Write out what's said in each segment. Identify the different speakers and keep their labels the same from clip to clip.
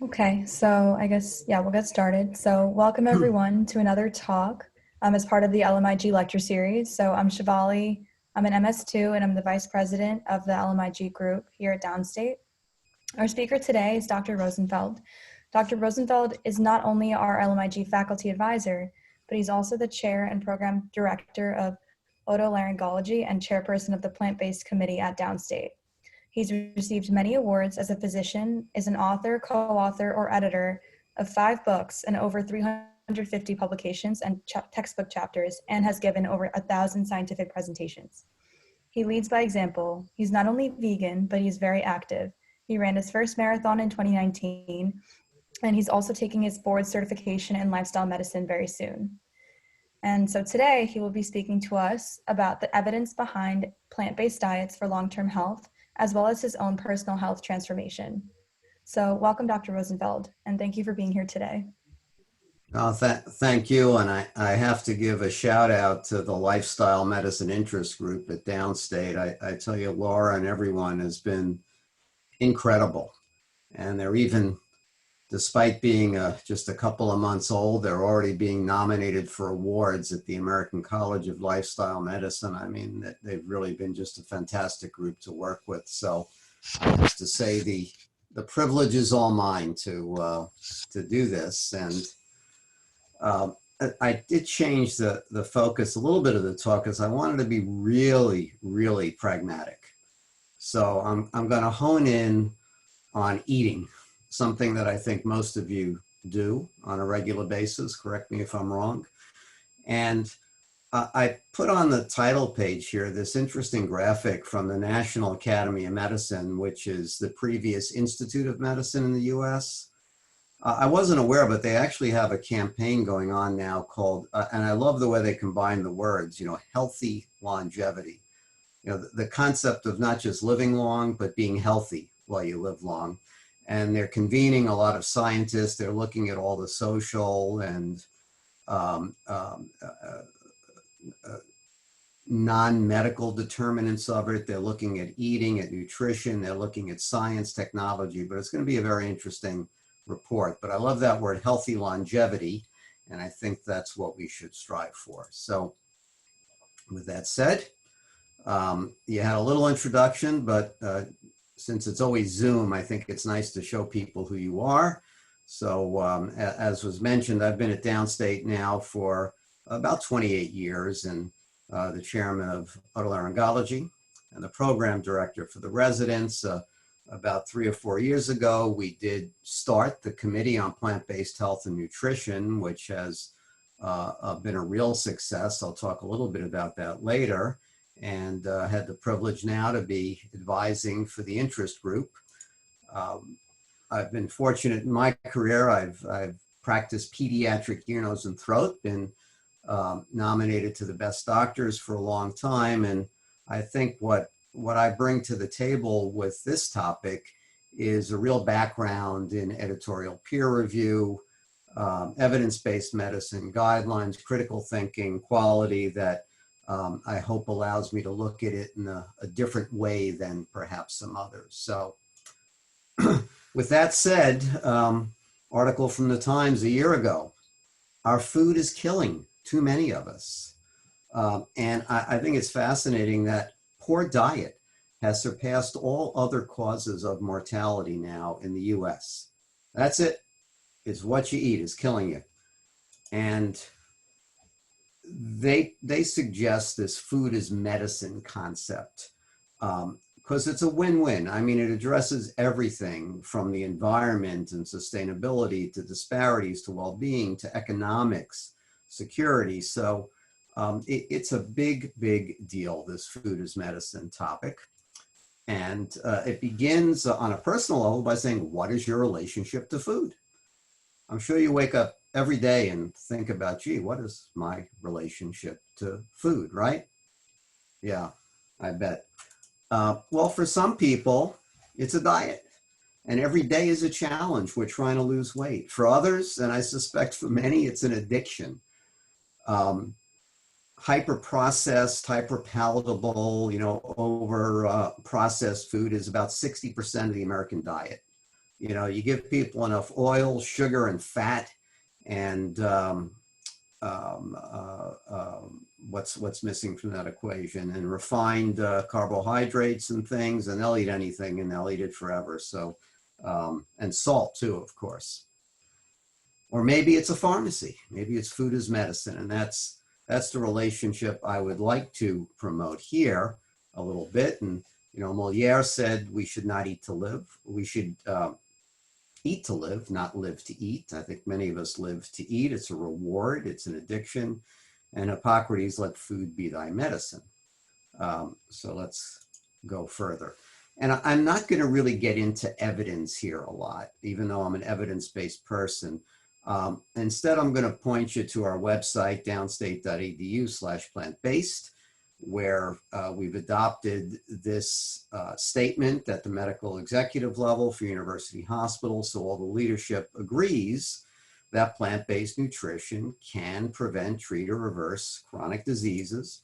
Speaker 1: Okay, so I guess, yeah, we'll get started. So welcome everyone to another talk as part of the LMIG lecture series. So I'm Shivali, I'm an MS2 and I'm the Vice President of the LMIG group here at Downstate. Our speaker today is Dr. Rosenfeld. Dr. Rosenfeld is not only our LMIG Faculty Advisor, but he's also the Chair and Program Director of Otolaryngology and Chairperson of the Plant-Based Committee at Downstate. He's received many awards as a physician, is an author, co-author, or editor of 5 books and over 350 publications and textbook chapters, and has given over 1,000 scientific presentations. He leads by example. He's not only vegan, but he's very active. He ran his first marathon in 2019, and he's also taking his board certification in lifestyle medicine very soon. And so today he will be speaking to us about the evidence behind plant-based diets for long-term health, as well as his own personal health transformation. So welcome, Dr. Rosenfeld, and thank you for being here today.
Speaker 2: Thank you, and I have to give a shout out to the Lifestyle Medicine Interest Group at Downstate. I tell you, Laura and everyone has been incredible, and they're even, despite being just a couple of months old, they're already being nominated for awards at the American College of Lifestyle Medicine. I mean, they've really been just a fantastic group to work with. So just to say the privilege is all mine to do this. And I did change the focus a little bit of the talk because I wanted to be really, really pragmatic. So I'm going to hone in on eating, something that I think most of you do on a regular basis. Correct me if I'm wrong. And I put on the title page here this interesting graphic from the National Academy of Medicine, which is the previous Institute of Medicine in the US. I wasn't aware, but they actually have a campaign going on now called, and I love the way they combine the words, healthy longevity. The concept of not just living long, but being healthy while you live long. And they're convening a lot of scientists. They're looking at all the social and non-medical determinants of it. They're looking at eating, at nutrition. They're looking at science, technology, but it's going to be a very interesting report. But I love that word, healthy longevity, and I think that's what we should strive for. So with that said, you had a little introduction, but since it's always Zoom, I think it's nice to show people who you are. So as was mentioned, I've been at Downstate now for about 28 years and the chairman of Otolaryngology and the program director for the residents. About 3 or 4 years ago, we did start the Committee on Plant-Based Health and Nutrition, which has been a real success. I'll talk a little bit about that later. And had the privilege now to be advising for the interest group. I've been fortunate in my career. I've practiced pediatric ear, nose, and throat, been nominated to the best doctors for a long time. And I think what I bring to the table with this topic is a real background in editorial peer review, evidence-based medicine, guidelines, critical thinking, quality that I hope allows me to look at it in a different way than perhaps some others. So with that said, article from the Times a year ago, our food is killing too many of us. And I think it's fascinating that poor diet has surpassed all other causes of mortality now in the US. That's it. It's what you eat is killing you. And they suggest this food is medicine concept because it's a win-win. I mean, it addresses everything from the environment and sustainability to disparities to well-being to economics, security. So it's a big, big deal, this food is medicine topic. And it begins on a personal level by saying, what is your relationship to food? I'm sure you wake up every day and think about, gee, what is my relationship to food, right? Yeah, I bet. Well, for some people, it's a diet. And every day is a challenge. We're trying to lose weight. For others, and I suspect for many, it's an addiction. Hyper-processed, hyper-palatable, over processed food is about 60% of the American diet. You know, you give people enough oil, sugar, and fat, and what's missing from that equation, and refined carbohydrates and things, and they'll eat anything and they'll eat it forever. So, and salt too, of course. Or maybe it's a pharmacy, maybe it's food as medicine, and that's the relationship I would like to promote here a little bit. And you know, Moliere said we should not eat to live. We should eat to live, not live to eat. I think many of us live to eat. It's a reward, it's an addiction. And Hippocrates, let food be thy medicine. So let's go further. And I'm not going to really get into evidence here a lot, even though I'm an evidence-based person. Instead, I'm going to point you to our website, downstate.edu/plant-based, where we've adopted this statement at the medical executive level for university hospitals. So all the leadership agrees that plant-based nutrition can prevent, treat, or reverse chronic diseases,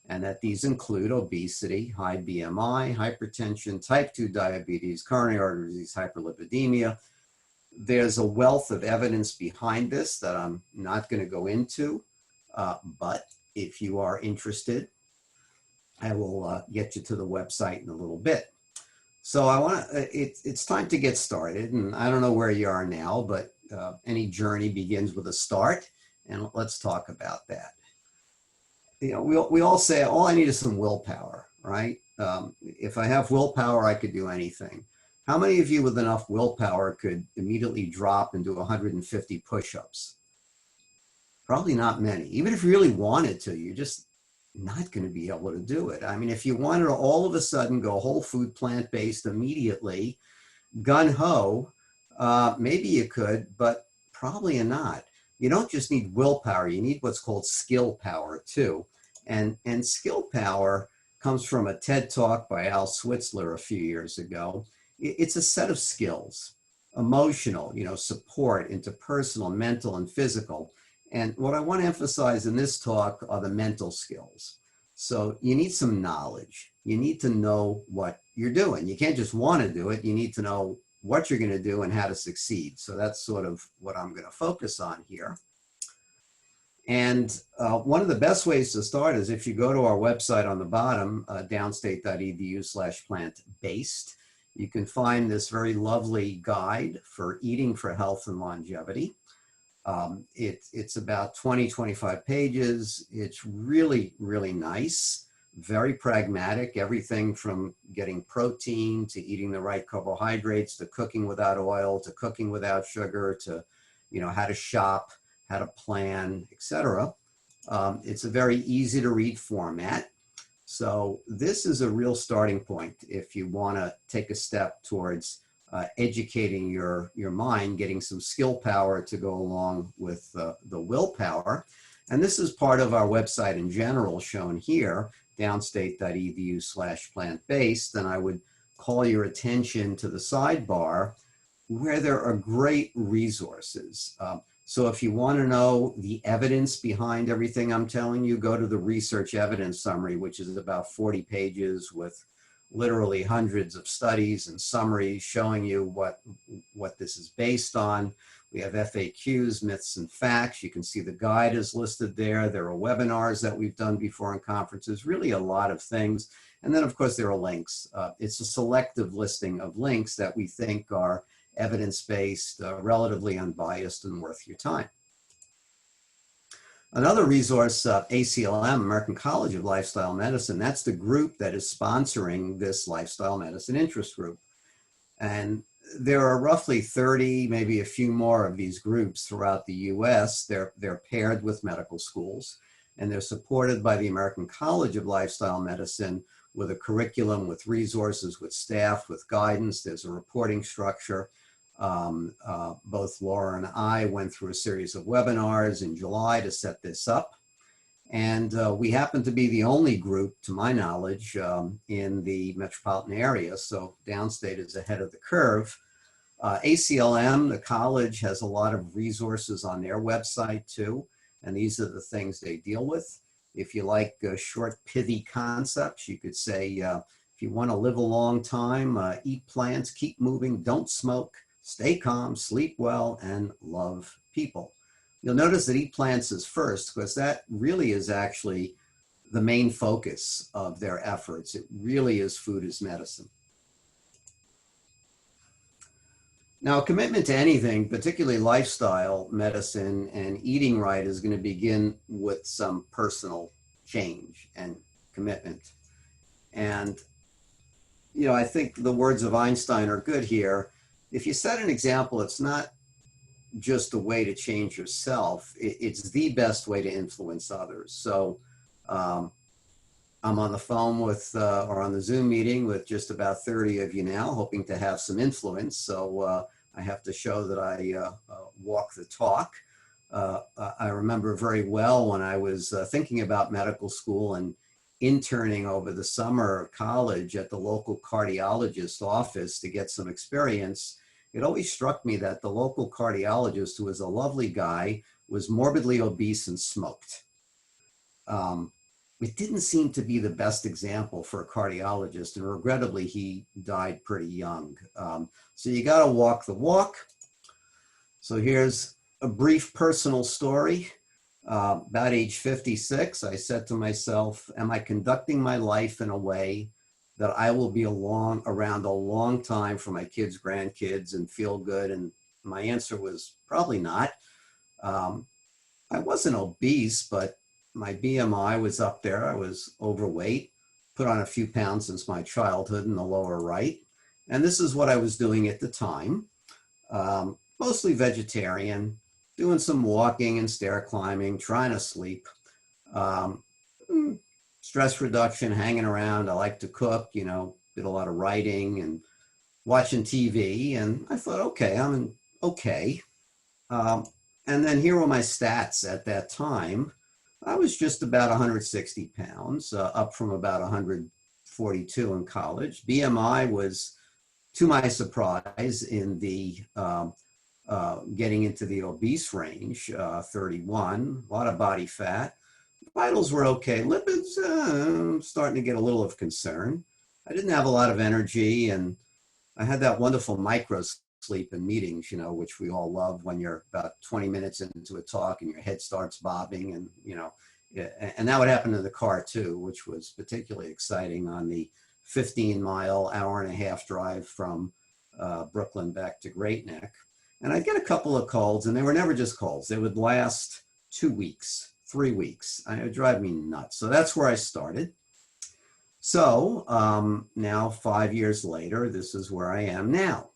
Speaker 2: and that these include obesity, high BMI, hypertension, type 2 diabetes, coronary artery disease, hyperlipidemia. There's a wealth of evidence behind this that I'm not going to go into, but if you are interested, I will get you to the website in a little bit. So I want to, it's time to get started, and I don't know where you are now, but any journey begins with a start, and let's talk about that. You know, we all say, all I need is some willpower, right? If I have willpower, I could do anything. How many of you with enough willpower could immediately drop and do 150 push-ups? Probably not many. Even if you really wanted to, you're just not going to be able to do it. I mean, if you wanted to all of a sudden go whole food, plant-based immediately, gung-ho, maybe you could, but probably not. You don't just need willpower, you need what's called skill power too. And skill power comes from a TED Talk by Al Switzler a few years ago. It's a set of skills, emotional, you know, support, interpersonal, mental, and physical. And what I want to emphasize in this talk are the mental skills. So you need some knowledge. You need to know what you're doing. You can't just want to do it. You need to know what you're going to do and how to succeed. So that's sort of what I'm going to focus on here. And one of the best ways to start is if you go to our website on the bottom, downstate.edu/plant-based, you can find this very lovely guide for eating for health and longevity. It's about 20-25 pages. It's really, really nice, very pragmatic, everything from getting protein to eating the right carbohydrates, to cooking without oil, to cooking without sugar, to, you know, how to shop, how to plan, etc. It's a very easy to read format. So this is a real starting point if you want to take a step towards educating your mind, getting some skill power to go along with the willpower. And this is part of our website in general shown here, downstate.edu/plant-based. And I would call your attention to the sidebar where there are great resources. So if you want to know the evidence behind everything I'm telling you, go to the research evidence summary, which is about 40 pages with literally hundreds of studies and summaries showing you what this is based on. We have FAQs, myths and facts. You can see the guide is listed there. There are webinars that we've done before in conferences, really a lot of things. And then of course there are links. It's a selective listing of links that we think are evidence-based, relatively unbiased, and worth your time. Another resource, ACLM, American College of Lifestyle Medicine, that's the group that is sponsoring this lifestyle medicine interest group. And there are roughly 30, maybe a few more of these groups throughout the US. They're paired with medical schools, and they're supported by the American College of Lifestyle Medicine with a curriculum, with resources, with staff, with guidance. There's a reporting structure. Both Laura and I went through a series of webinars in July to set this up. And we happen to be the only group, to my knowledge, in the metropolitan area. So Downstate is ahead of the curve. ACLM, the college, has a lot of resources on their website too. And these are the things they deal with. If you like short, pithy concepts, you could say, if you want to live a long time, eat plants, keep moving, don't smoke, stay calm, sleep well, and love people. You'll notice that eat plants is first because that really is actually the main focus of their efforts. It really is food as medicine. Now, a commitment to anything, particularly lifestyle medicine and eating right, is going to begin with some personal change and commitment. And, you know, I think the words of Einstein are good here. If you set an example, it's not just a way to change yourself, it's the best way to influence others. So I'm on the phone with, or on the Zoom meeting with just about 30 of you now, hoping to have some influence. So I have to show that I walk the talk. I remember very well when I was thinking about medical school and interning over the summer of college at the local cardiologist's office to get some experience. It always struck me that the local cardiologist, who was a lovely guy, was morbidly obese and smoked. It didn't seem to be the best example for a cardiologist, and regrettably, he died pretty young. So you got to walk the walk. So here's a brief personal story. About age 56, I said to myself, am I conducting my life in a way that I will be around a long time for my kids, grandkids, and feel good? And my answer was probably not. I wasn't obese, but my BMI was up there. I was overweight, put on a few pounds since my childhood in the lower right. And this is what I was doing at the time. Mostly vegetarian, doing some walking and stair climbing, trying to sleep. Stress reduction, hanging around. I like to cook, you know, did a lot of writing and watching TV. And I thought, okay, I'm okay. And then here were my stats at that time. I was just about 160 pounds, up from about 142 in college. BMI was, to my surprise, in the getting into the obese range, 31, a lot of body fat. Vitals were okay. Lipids, starting to get a little of concern. I didn't have a lot of energy, and I had that wonderful micro sleep in meetings, you know, which we all love when you're about 20 minutes into a talk and your head starts bobbing, and, you know, and that would happen in the car too, which was particularly exciting on the 15-mile, hour-and-a-half drive from Brooklyn back to Great Neck. And I'd get a couple of colds, and they were never just colds. They would last 2 weeks, 3 weeks. It would drive me nuts. So that's where I started. So now 5 years later, this is where I am now.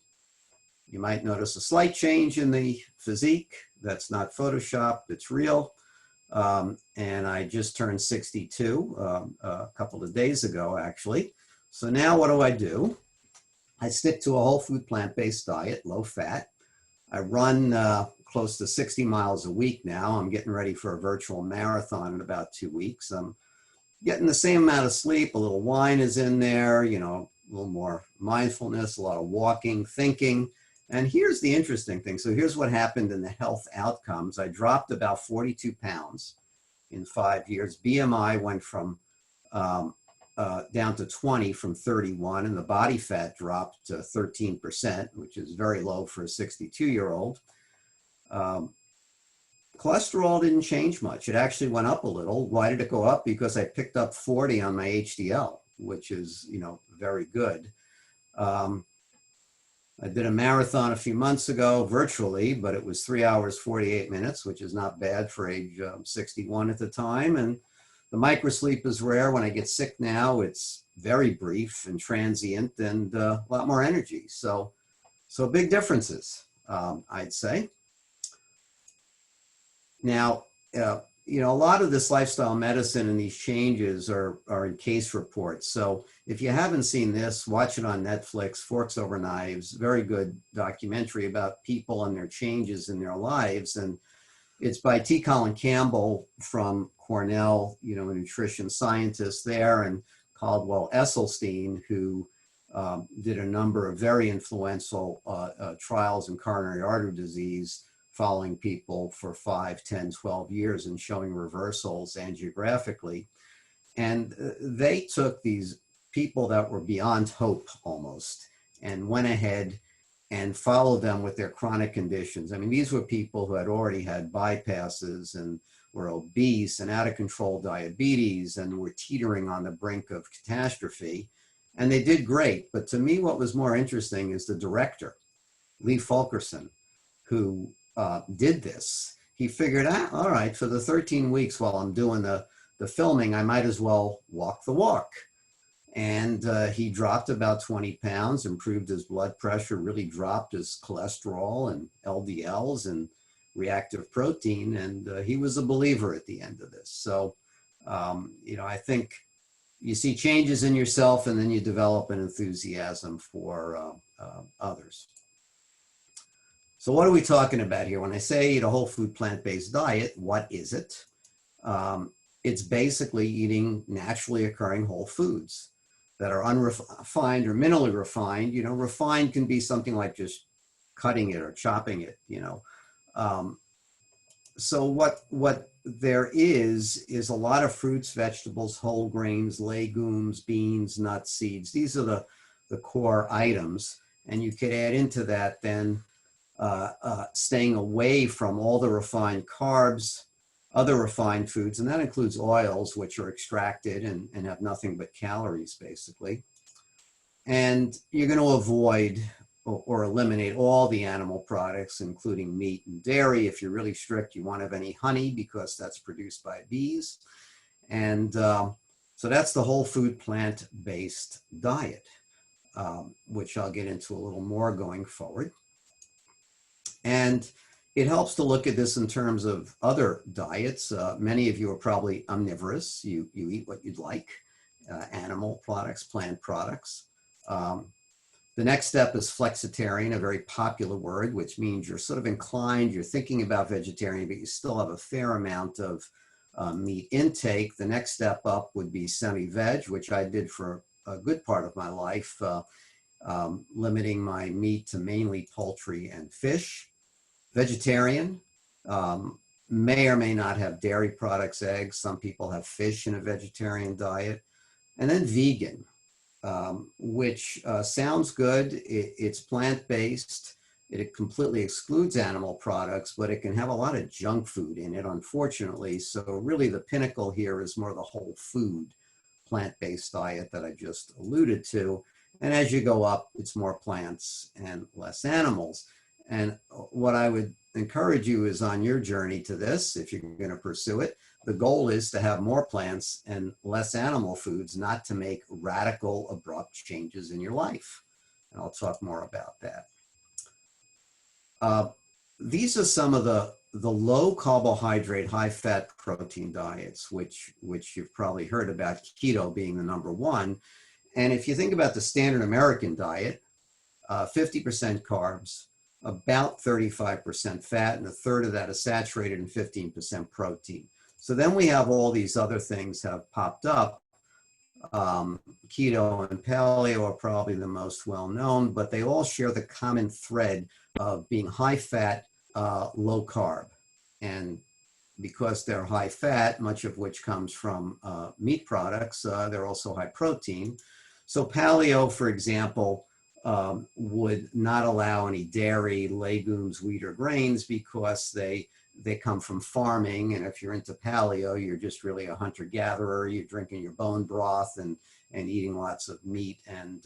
Speaker 2: You might notice a slight change in the physique. That's not Photoshopped, it's real. And I just turned 62 a couple of days ago, actually. So now what do? I stick to a whole food plant-based diet, low fat. I run close to 60 miles a week now. I'm getting ready for a virtual marathon in about 2 weeks. I'm getting the same amount of sleep. A little wine is in there, you know, a little more mindfulness, a lot of walking, thinking. And here's the interesting thing. So here's what happened in the health outcomes. I dropped about 42 pounds in 5 years. BMI went from down to 20 from 31, and the body fat dropped to 13%, which is very low for a 62-year-old. Cholesterol didn't change much. It actually went up a little. Why did it go up? Because I picked up 40 on my HDL, which is, you know, very good. I did a marathon a few months ago virtually, but it was 3 hours, 48 minutes, which is not bad for age 61 at the time. And the microsleep is rare. When I get sick now, it's very brief and transient and a lot more energy. So big differences, I'd say. Now, you know, a lot of this lifestyle medicine and these changes are in case reports. So if you haven't seen this, watch it on Netflix, Forks Over Knives, very good documentary about people and their changes in their lives. And it's by T. Colin Campbell from Cornell, you know, a nutrition scientist there, and Caldwell Esselstyn, who did a number of very influential trials in coronary artery disease, following people for 5, 10, 12 years and showing reversals angiographically. And they took these people that were beyond hope almost and went ahead and followed them with their chronic conditions. I mean, these were people who had already had bypasses and were obese and out of control diabetes and were teetering on the brink of catastrophe. And they did great. But to me, what was more interesting is the director, Lee Fulkerson, who did this. He figured out, all right, for the 13 weeks while I'm doing the filming, I might as well walk the walk. And he dropped about 20 pounds, improved his blood pressure, really dropped his cholesterol and LDLs and reactive protein. And he was a believer at the end of this. So, I think you see changes in yourself and then you develop an enthusiasm for others. So what are we talking about here? When I say eat a whole food plant-based diet, what is it? It's basically eating naturally occurring whole foods that are unrefined or minimally refined. Refined can be something like just cutting it or chopping it, So what there is a lot of fruits, vegetables, whole grains, legumes, beans, nuts, seeds. These are the core items. And you could add into that then staying away from all the refined carbs, other refined foods, and that includes oils, which are extracted and have nothing but calories, basically. And you're going to avoid or eliminate all the animal products, including meat and dairy. If you're really strict, you won't have any honey because that's produced by bees. And so that's the whole food plant-based diet, which I'll get into a little more going forward. And it helps to look at this in terms of other diets. Many of you are probably omnivorous. You eat what you'd like, animal products, plant products. The next step is flexitarian, a very popular word, which means you're sort of inclined, you're thinking about vegetarian, but you still have a fair amount of meat intake. The next step up would be semi-veg, which I did for a good part of my life, limiting my meat to mainly poultry and fish. Vegetarian may or may not have dairy products, eggs. Some people have fish in a vegetarian diet. And then vegan, which sounds good. It's plant-based. It completely excludes animal products, but it can have a lot of junk food in it, unfortunately. So really the pinnacle here is more the whole food plant-based diet that I just alluded to. And as you go up, it's more plants and less animals. And what I would encourage you is on your journey to this, if you're going to pursue it, the goal is to have more plants and less animal foods, not to make radical, abrupt changes in your life. And I'll talk more about that. These are some of the low carbohydrate, high fat protein diets, which you've probably heard about, keto being the number one. And if you think about the standard American diet, 50% carbs, about 35% fat, and a third of that is saturated and 15% protein. So then we have all these other things have popped up. Keto and paleo are probably the most well-known, but they all share the common thread of being high fat, low carb. And because they're high fat, much of which comes from meat products, they're also high protein. So paleo, for example, would not allow any dairy, legumes, wheat, or grains because they come from farming. And if you're into paleo, you're just really a hunter-gatherer. You're drinking your bone broth and eating lots of meat and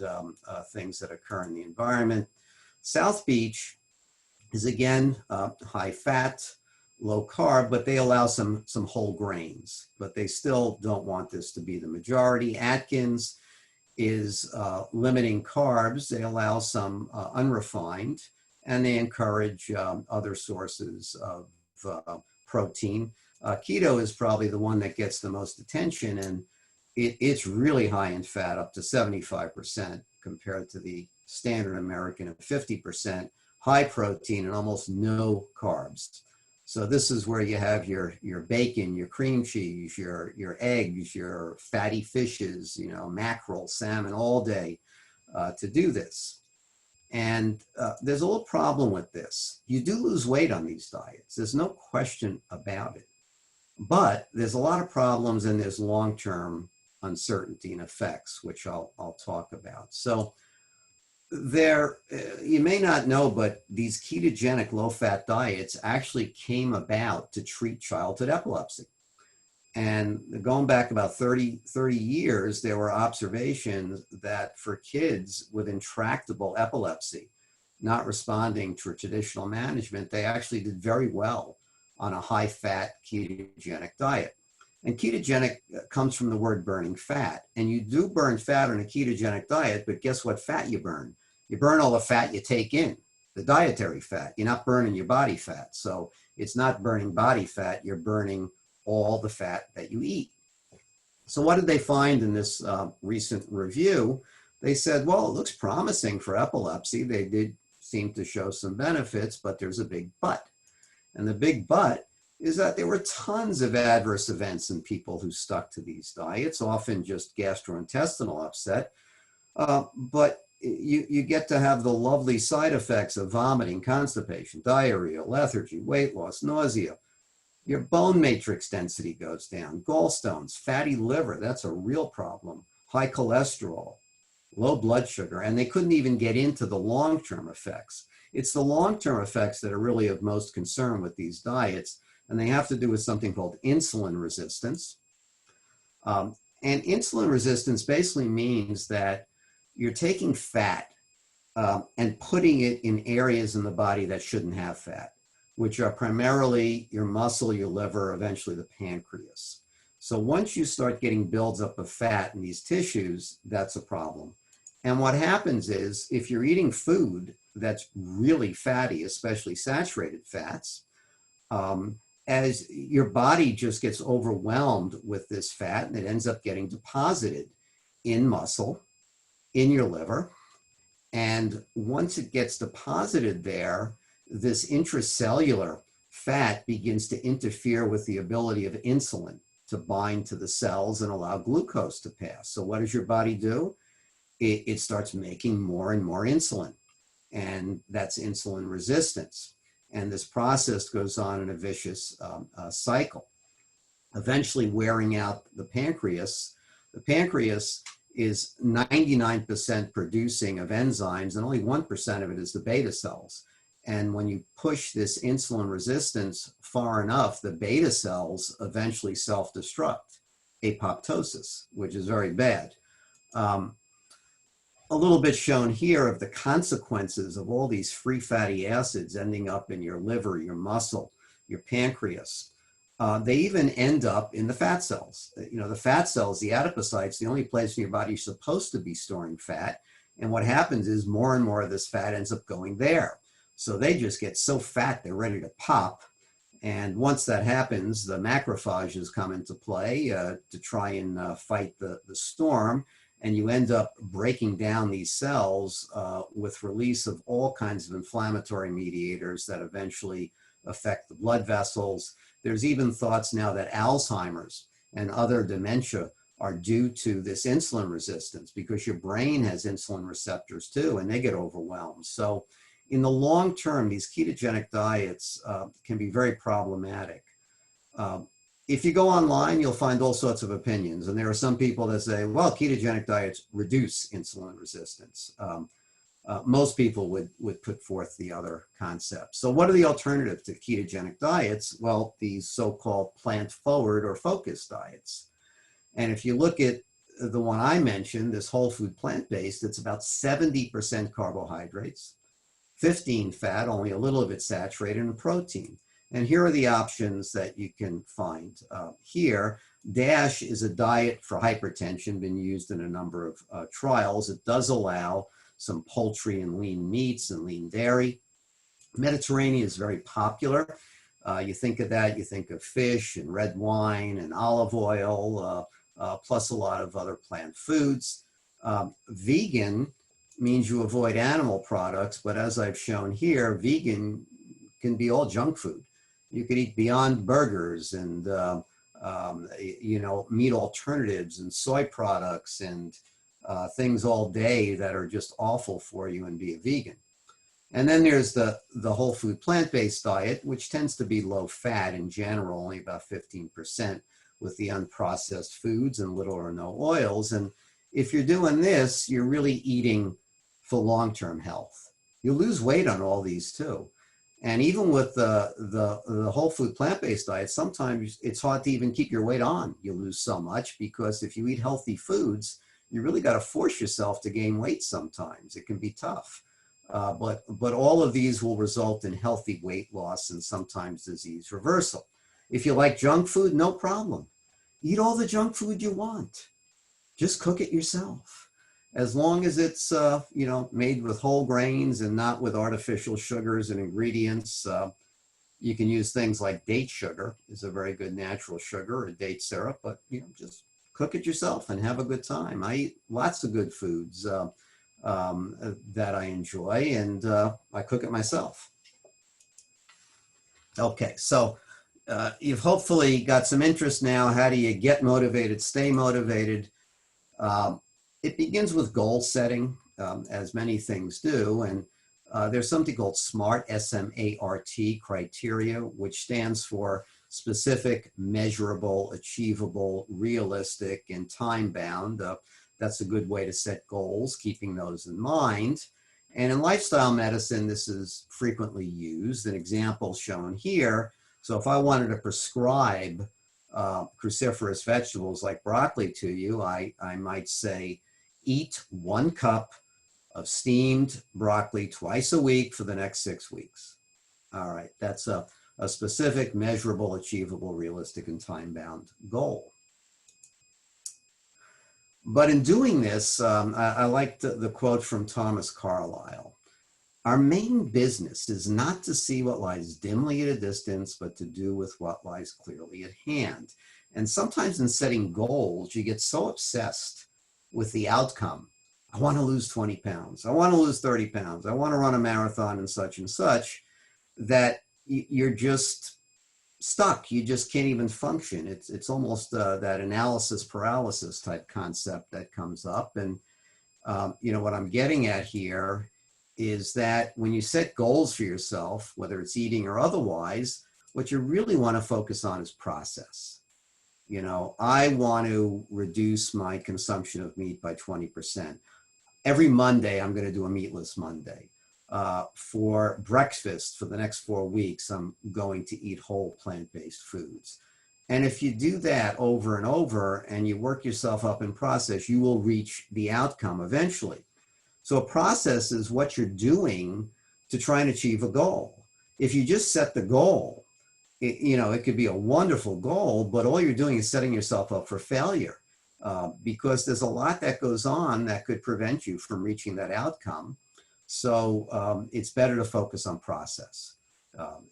Speaker 2: things that occur in the environment. South Beach is again high fat, low carb, but they allow some whole grains, but they still don't want this to be the majority. Atkins is limiting carbs. They allow some unrefined, and they encourage other sources of protein. Keto is probably the one that gets the most attention, and it's really high in fat, up to 75% compared to the standard American of 50%, high protein and almost no carbs. So this is where you have your bacon, your cream cheese, your eggs, your fatty fishes, mackerel, salmon all day to do this. And there's a little problem with this. You do lose weight on these diets. There's no question about it. But there's a lot of problems, and there's long-term uncertainty and effects, which I'll talk about. So You may not know, but these ketogenic low-fat diets actually came about to treat childhood epilepsy. And going back about 30 years, there were observations that for kids with intractable epilepsy, not responding to traditional management, they actually did very well on a high-fat ketogenic diet. And ketogenic comes from the word burning fat. And you do burn fat on a ketogenic diet, but guess what fat you burn? You burn all the fat you take in, the dietary fat. You're not burning your body fat. So it's not burning body fat, you're burning all the fat that you eat. So what did they find in this recent review? They said, well, it looks promising for epilepsy. They did seem to show some benefits, but there's a big but. And the big but is that there were tons of adverse events in people who stuck to these diets, often just gastrointestinal upset. But you get to have the lovely side effects of vomiting, constipation, diarrhea, lethargy, weight loss, nausea. Your bone matrix density goes down, gallstones, fatty liver, that's a real problem, high cholesterol, low blood sugar, and they couldn't even get into the long-term effects. It's the long-term effects that are really of most concern with these diets, and they have to do with something called insulin resistance. And insulin resistance basically means that you're taking fat and putting it in areas in the body that shouldn't have fat, which are primarily your muscle, your liver, eventually the pancreas. So once you start getting builds up of fat in these tissues, that's a problem. And what happens is if you're eating food that's really fatty, especially saturated fats, as your body just gets overwhelmed with this fat and it ends up getting deposited in muscle, in your liver. And once it gets deposited there, this intracellular fat begins to interfere with the ability of insulin to bind to the cells and allow glucose to pass. So what does your body do? It starts making more and more insulin, and that's insulin resistance. And this process goes on in a vicious cycle, eventually wearing out the pancreas. The pancreas is 99% producing of enzymes, and only 1% of it is the beta cells. And when you push this insulin resistance far enough, the beta cells eventually self-destruct, apoptosis, which is very bad. A little bit shown here of the consequences of all these free fatty acids ending up in your liver, your muscle, your pancreas. They even end up in the fat cells. You know, the fat cells, the adipocytes, the only place in your body you're supposed to be storing fat. And what happens is more and more of this fat ends up going there. So they just get so fat, they're ready to pop. And once that happens, the macrophages come into play to try and fight the storm. And you end up breaking down these cells with release of all kinds of inflammatory mediators that eventually affect the blood vessels. There's even thoughts now that Alzheimer's and other dementia are due to this insulin resistance because your brain has insulin receptors too, and they get overwhelmed. So in the long term, these ketogenic diets can be very problematic. If you go online, you'll find all sorts of opinions. And there are some people that say, well, ketogenic diets reduce insulin resistance. Most people would put forth the other concept. So what are the alternatives to ketogenic diets? Well, these so-called plant-forward or focused diets. And if you look at the one I mentioned, this whole food plant-based, it's about 70% carbohydrates, 15 fat, only a little of it saturated, and protein. And here are the options that you can find here. DASH is a diet for hypertension, been used in a number of trials. It does allow some poultry and lean meats and lean dairy. Mediterranean is very popular. You think of that, you think of fish and red wine and olive oil, plus a lot of other plant foods. Vegan means you avoid animal products, but as I've shown here, vegan can be all junk food. You could eat Beyond Burgers and you know, meat alternatives and soy products and things all day that are just awful for you and be a vegan. And then there's the whole food plant-based diet, which tends to be low fat in general, only about 15% with the unprocessed foods and little or no oils. And if you're doing this, you're really eating for long-term health. You lose weight on all these too. And even with the whole food plant-based diet, sometimes it's hard to even keep your weight on. You lose so much because if you eat healthy foods, you really got to force yourself to gain weight sometimes. It can be tough. But all of these will result in healthy weight loss and sometimes disease reversal. If you like junk food, no problem. Eat all the junk food you want. Just cook it yourself. As long as it's made with whole grains and not with artificial sugars and ingredients. You can use things like date sugar is a very good natural sugar, or date syrup, but just cook it yourself and have a good time. I eat lots of good foods that I enjoy, and I cook it myself. Okay, so you've hopefully got some interest now. How do you get motivated, stay motivated? It begins with goal setting, as many things do, and there's something called SMART, S-M-A-R-T criteria, which stands for specific, measurable, achievable, realistic, and time-bound. That's a good way to set goals, keeping those in mind. And in lifestyle medicine, this is frequently used. An example shown here. So if I wanted to prescribe cruciferous vegetables like broccoli to you, I might say, eat 1 cup of steamed broccoli twice a week for the next 6 weeks. All right, that's a specific, measurable, achievable, realistic, and time-bound goal. But in doing this, I like the quote from Thomas Carlyle. Our main business is not to see what lies dimly at a distance, but to do with what lies clearly at hand. And sometimes in setting goals, you get so obsessed with the outcome. I want to lose 20 pounds. I want to lose 30 pounds. I want to run a marathon and such, that you're just stuck. You just can't even function. It's almost that analysis paralysis type concept that comes up. And what I'm getting at here is that when you set goals for yourself, whether it's eating or otherwise, what you really want to focus on is process. I want to reduce my consumption of meat by 20%. Every Monday, I'm going to do a meatless Monday. For breakfast for the next 4 weeks, I'm going to eat whole plant-based foods. And if you do that over and over and you work yourself up in process, you will reach the outcome eventually. So a process is what you're doing to try and achieve a goal. If you just set the goal, it could be a wonderful goal, but all you're doing is setting yourself up for failure because there's a lot that goes on that could prevent you from reaching that outcome. So it's better to focus on process,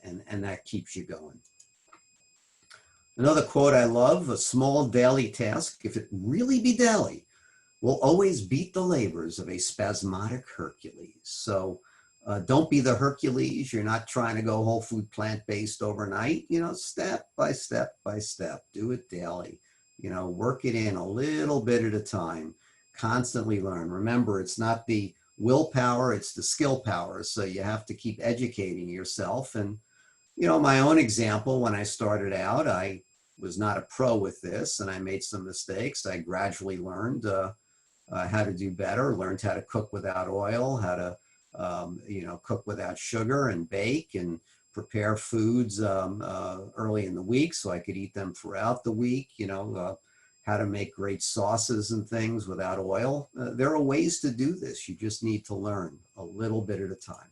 Speaker 2: and that keeps you going. Another quote I love, a small daily task, if it really be daily, will always beat the labors of a spasmodic Hercules. So don't be the Hercules. You're not trying to go whole food plant-based overnight, step by step by step, do it daily, work it in a little bit at a time, constantly learn. Remember, it's not the willpower, it's the skill power. So you have to keep educating yourself. And, my own example, when I started out, I was not a pro with this and I made some mistakes. I gradually learned how to do better, learned how to cook without oil, how to cook without sugar and bake and prepare foods early in the week so I could eat them throughout the week, how to make great sauces and things without oil. There are ways to do this. You just need to learn a little bit at a time.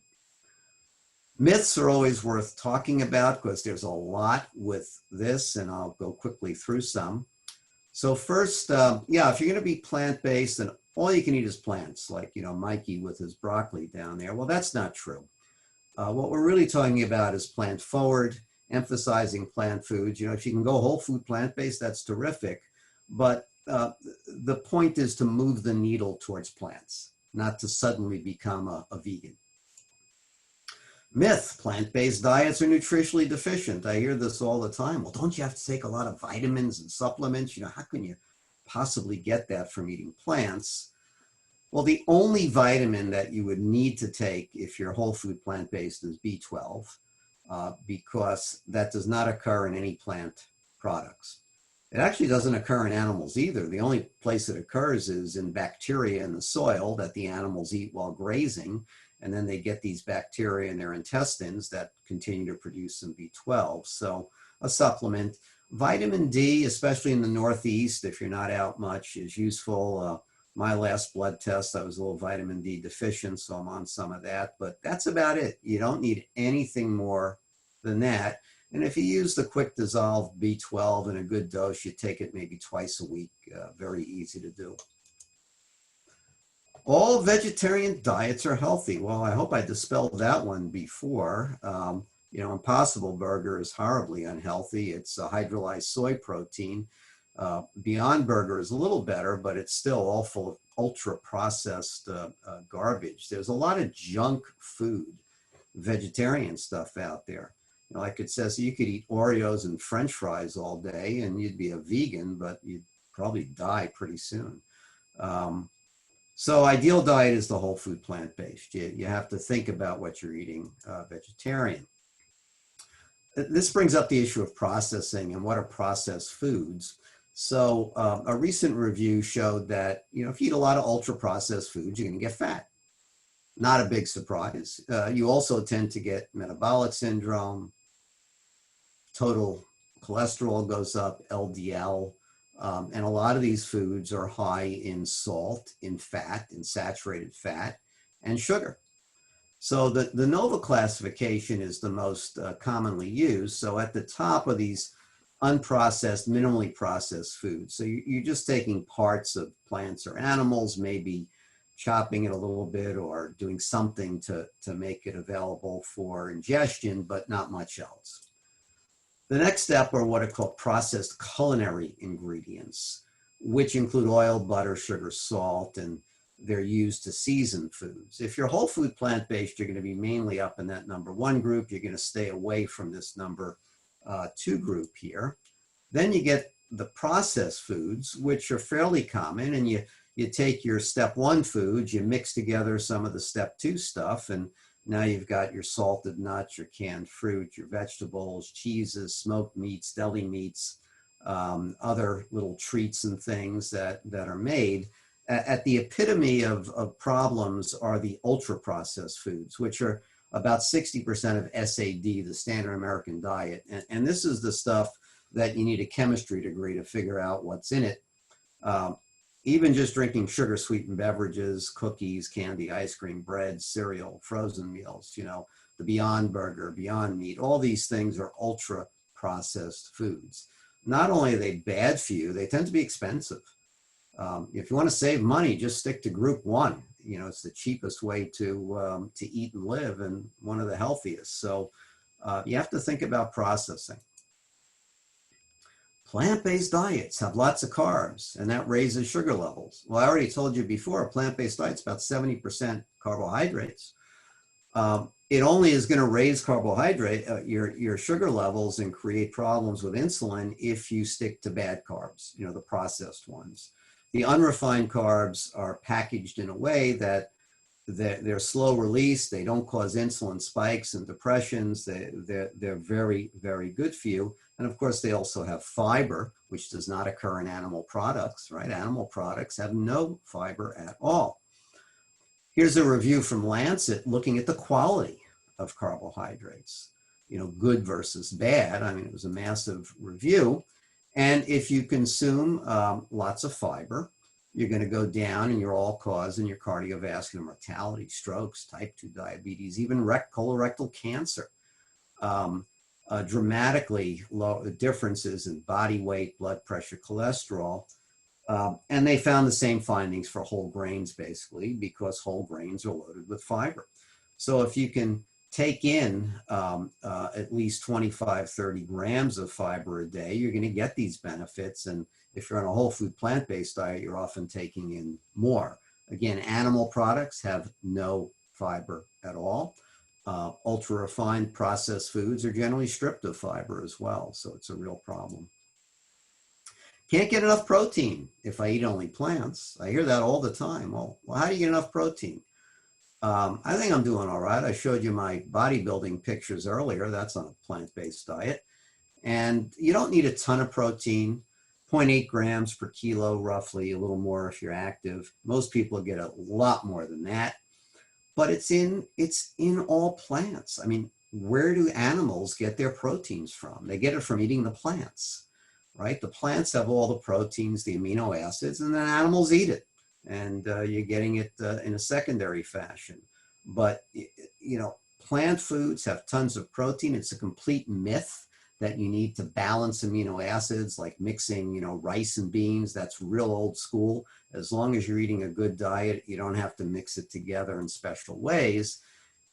Speaker 2: Myths are always worth talking about because there's a lot with this, and I'll go quickly through some. So first, if you're going to be plant-based and all you can eat is plants, like, Mikey with his broccoli down there, well, that's not true. What we're really talking about is plant-forward, emphasizing plant foods. If you can go whole food plant-based, that's terrific. But the point is to move the needle towards plants, not to suddenly become a vegan. Myth, plant-based diets are nutritionally deficient. I hear this all the time. Well, don't you have to take a lot of vitamins and supplements? How can you possibly get that from eating plants? Well, the only vitamin that you would need to take if you're whole food plant-based is B12, because that does not occur in any plant products. It actually doesn't occur in animals either. The only place it occurs is in bacteria in the soil that the animals eat while grazing, and then they get these bacteria in their intestines that continue to produce some B12. So a supplement. Vitamin D, especially in the Northeast, if you're not out much, is useful. My last blood test, I was a little vitamin D deficient, so I'm on some of that, but that's about it. You don't need anything more than that. And if you use the quick dissolve B12 in a good dose, you take it maybe twice a week. Very easy to do. All vegetarian diets are healthy. Well, I hope I dispelled that one before. You know, Impossible Burger is horribly unhealthy. It's a hydrolyzed soy protein. Beyond Burger is a little better, but it's still all full of ultra processed garbage. There's a lot of junk food, vegetarian stuff out there. You know, like it says, you could eat Oreos and French fries all day and you'd be a vegan, but you'd probably die pretty soon. So ideal diet is the whole food plant-based. You have to think about what you're eating vegetarian. This brings up the issue of processing and what are processed foods. So a recent review showed that, you know, if you eat a lot of ultra processed foods, you're going to get fat. Not a big surprise. You also tend to get metabolic syndrome, total cholesterol goes up, LDL, and a lot of these foods are high in salt, in fat, in saturated fat, and sugar. So the NOVA classification is the most commonly used. So at the top are these unprocessed, minimally processed foods. So you're just taking parts of plants or animals, maybe chopping it a little bit or doing something to make it available for ingestion, but not much else. The next step are what are called processed culinary ingredients, which include oil, butter, sugar, salt, and they're used to season foods. If you're whole food plant-based, you're going to be mainly up in that number 1 group. You're going to stay away from this number 2 group here. Then you get the processed foods, which are fairly common, and you take your step 1 foods, you mix together some of the step 2 stuff, and now you've got your salted nuts, your canned fruit, your vegetables, cheeses, smoked meats, deli meats, other little treats and things that are made. At the epitome of problems are the ultra processed foods, which are about 60% of SAD, the standard American diet. And this is the stuff that you need a chemistry degree to figure out what's in it. Even just drinking sugar sweetened beverages, cookies, candy, ice cream, bread, cereal, frozen meals, you know, the Beyond Burger, Beyond Meat, all these things are ultra processed foods. Not only are they bad for you, they tend to be expensive. If you want to save money, just stick to group 1. You know, it's the cheapest way to eat and live and one of the healthiest. So you have to think about processing. Plant-based diets have lots of carbs, and that raises sugar levels. Well, I already told you before, a plant-based diet's about 70% carbohydrates. It only is going to raise carbohydrate, your sugar levels, and create problems with insulin if you stick to bad carbs, you know, the processed ones. The unrefined carbs are packaged in a way that they're slow release. They don't cause insulin spikes and depressions. They're very, very good for you. And of course, they also have fiber, which does not occur in animal products, right? Animal products have no fiber at all. Here's a review from Lancet looking at the quality of carbohydrates, you know, good versus bad. I mean, it was a massive review. And if you consume lots of fiber, you're going to go down in your all-cause and your cardiovascular mortality, strokes, type 2 diabetes, even colorectal cancer. Dramatically low differences in body weight, blood pressure, cholesterol. And they found the same findings for whole grains, basically, because whole grains are loaded with fiber. So if you can take in at least 25, 30 grams of fiber a day, you're going to get these benefits. And if you're on a whole food plant-based diet, you're often taking in more. Again, animal products have no fiber at all. Ultra refined processed foods are generally stripped of fiber as well. So it's a real problem. Can't get enough protein if I eat only plants. I hear that all the time. Well, how do you get enough protein? I think I'm doing all right. I showed you my bodybuilding pictures earlier. That's on a plant-based diet. And you don't need a ton of protein. 0.8 grams per kilo, roughly, a little more if you're active. Most people get a lot more than that, but it's in all plants. I mean, where do animals get their proteins from? They get it from eating the plants, right? The plants have all the proteins, the amino acids, and then animals eat it. And you're getting it in a secondary fashion. But, you know, plant foods have tons of protein. It's a complete myth that you need to balance amino acids, like mixing, you know, rice and beans. That's real old school. As long as you're eating a good diet, you don't have to mix it together in special ways.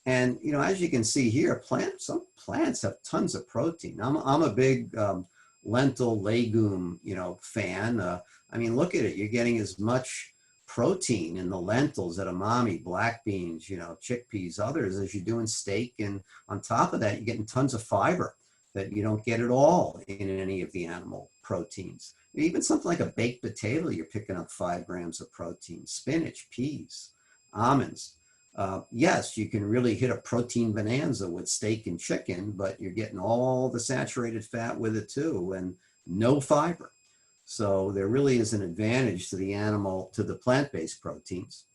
Speaker 2: And, you know, as you can see here, some plants have tons of protein. I'm a big lentil legume, you know, fan. I mean, look at it. You're getting as much protein in the lentils, edamame, black beans, you know, chickpeas, others, as you do in steak. And on top of that, you're getting tons of fiber that you don't get at all in any of the animal proteins. Even something like a baked potato, you're picking up 5 grams of protein. Spinach, peas, almonds. Yes, you can really hit a protein bonanza with steak and chicken, but you're getting all the saturated fat with it too, and no fiber. So there really is an advantage to the plant-based proteins.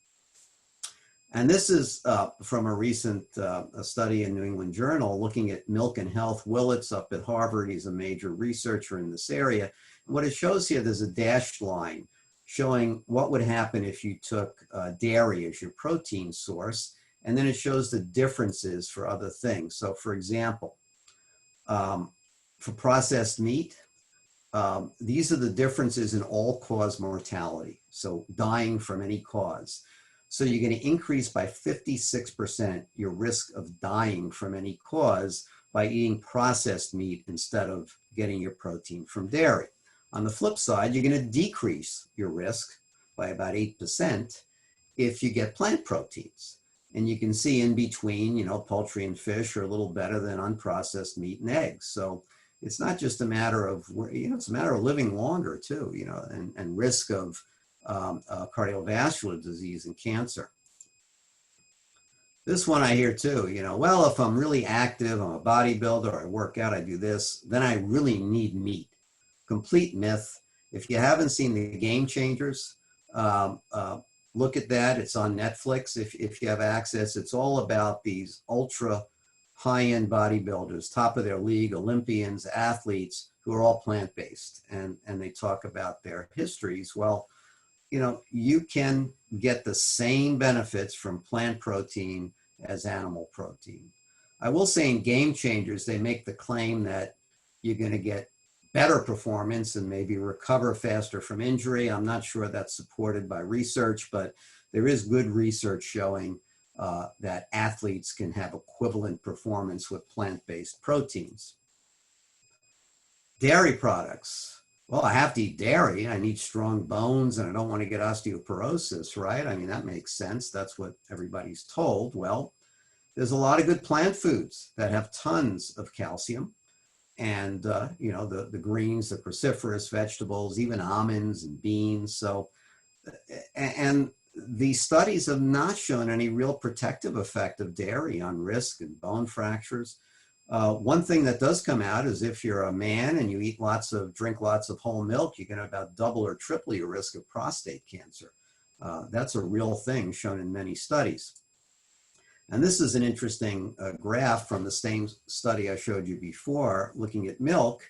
Speaker 2: And this is from a recent a study in New England Journal looking at milk and health. Willett's up at Harvard. He's a major researcher in this area. And what it shows here, there's a dashed line showing what would happen if you took dairy as your protein source. And then it shows the differences for other things. So for example, for processed meat, these are the differences in all-cause mortality. So dying from any cause. So you're going to increase by 56% your risk of dying from any cause by eating processed meat instead of getting your protein from dairy. On the flip side, you're going to decrease your risk by about 8% if you get plant proteins. And you can see in between, you know, poultry and fish are a little better than unprocessed meat and eggs. So it's not just a matter of, you know, it's a matter of living longer too, you know, and risk of cardiovascular disease and cancer. This one I hear too, you know, well, if I'm really active, I'm a bodybuilder, I work out, I do this, then I really need meat. Complete myth. If you haven't seen the Game Changers, look at that. It's on Netflix if you have access. It's all about these ultra high-end bodybuilders, top of their league, Olympians, athletes who are all plant-based, and they talk about their histories. Well, you know, you can get the same benefits from plant protein as animal protein. I will say in Game Changers, they make the claim that you're going to get better performance and maybe recover faster from injury. I'm not sure that's supported by research, but there is good research showing that athletes can have equivalent performance with plant-based proteins. Dairy products. Well, I have to eat dairy. I need strong bones and I don't want to get osteoporosis, right? I mean, that makes sense. That's what everybody's told. Well, there's a lot of good plant foods that have tons of calcium. And, you know, the greens, the cruciferous vegetables, even almonds and beans. So, and these studies have not shown any real protective effect of dairy on risk and bone fractures. One thing that does come out is if you're a man and you drink lots of whole milk, you can about double or triple your risk of prostate cancer. That's a real thing shown in many studies. And this is an interesting graph from the same study I showed you before, looking at milk.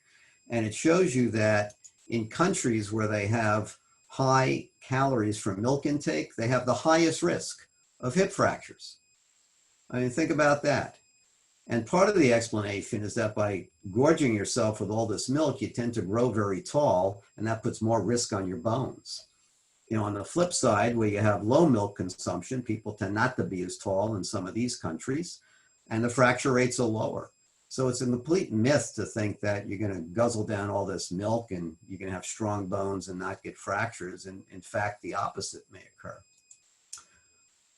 Speaker 2: And it shows you that in countries where they have high calories from milk intake, they have the highest risk of hip fractures. I mean, think about that. And part of the explanation is that by gorging yourself with all this milk, you tend to grow very tall, and that puts more risk on your bones. You know, on the flip side, where you have low milk consumption, people tend not to be as tall in some of these countries, and the fracture rates are lower. So it's a complete myth to think that you're going to guzzle down all this milk and you're going to have strong bones and not get fractures. And in fact, the opposite may occur.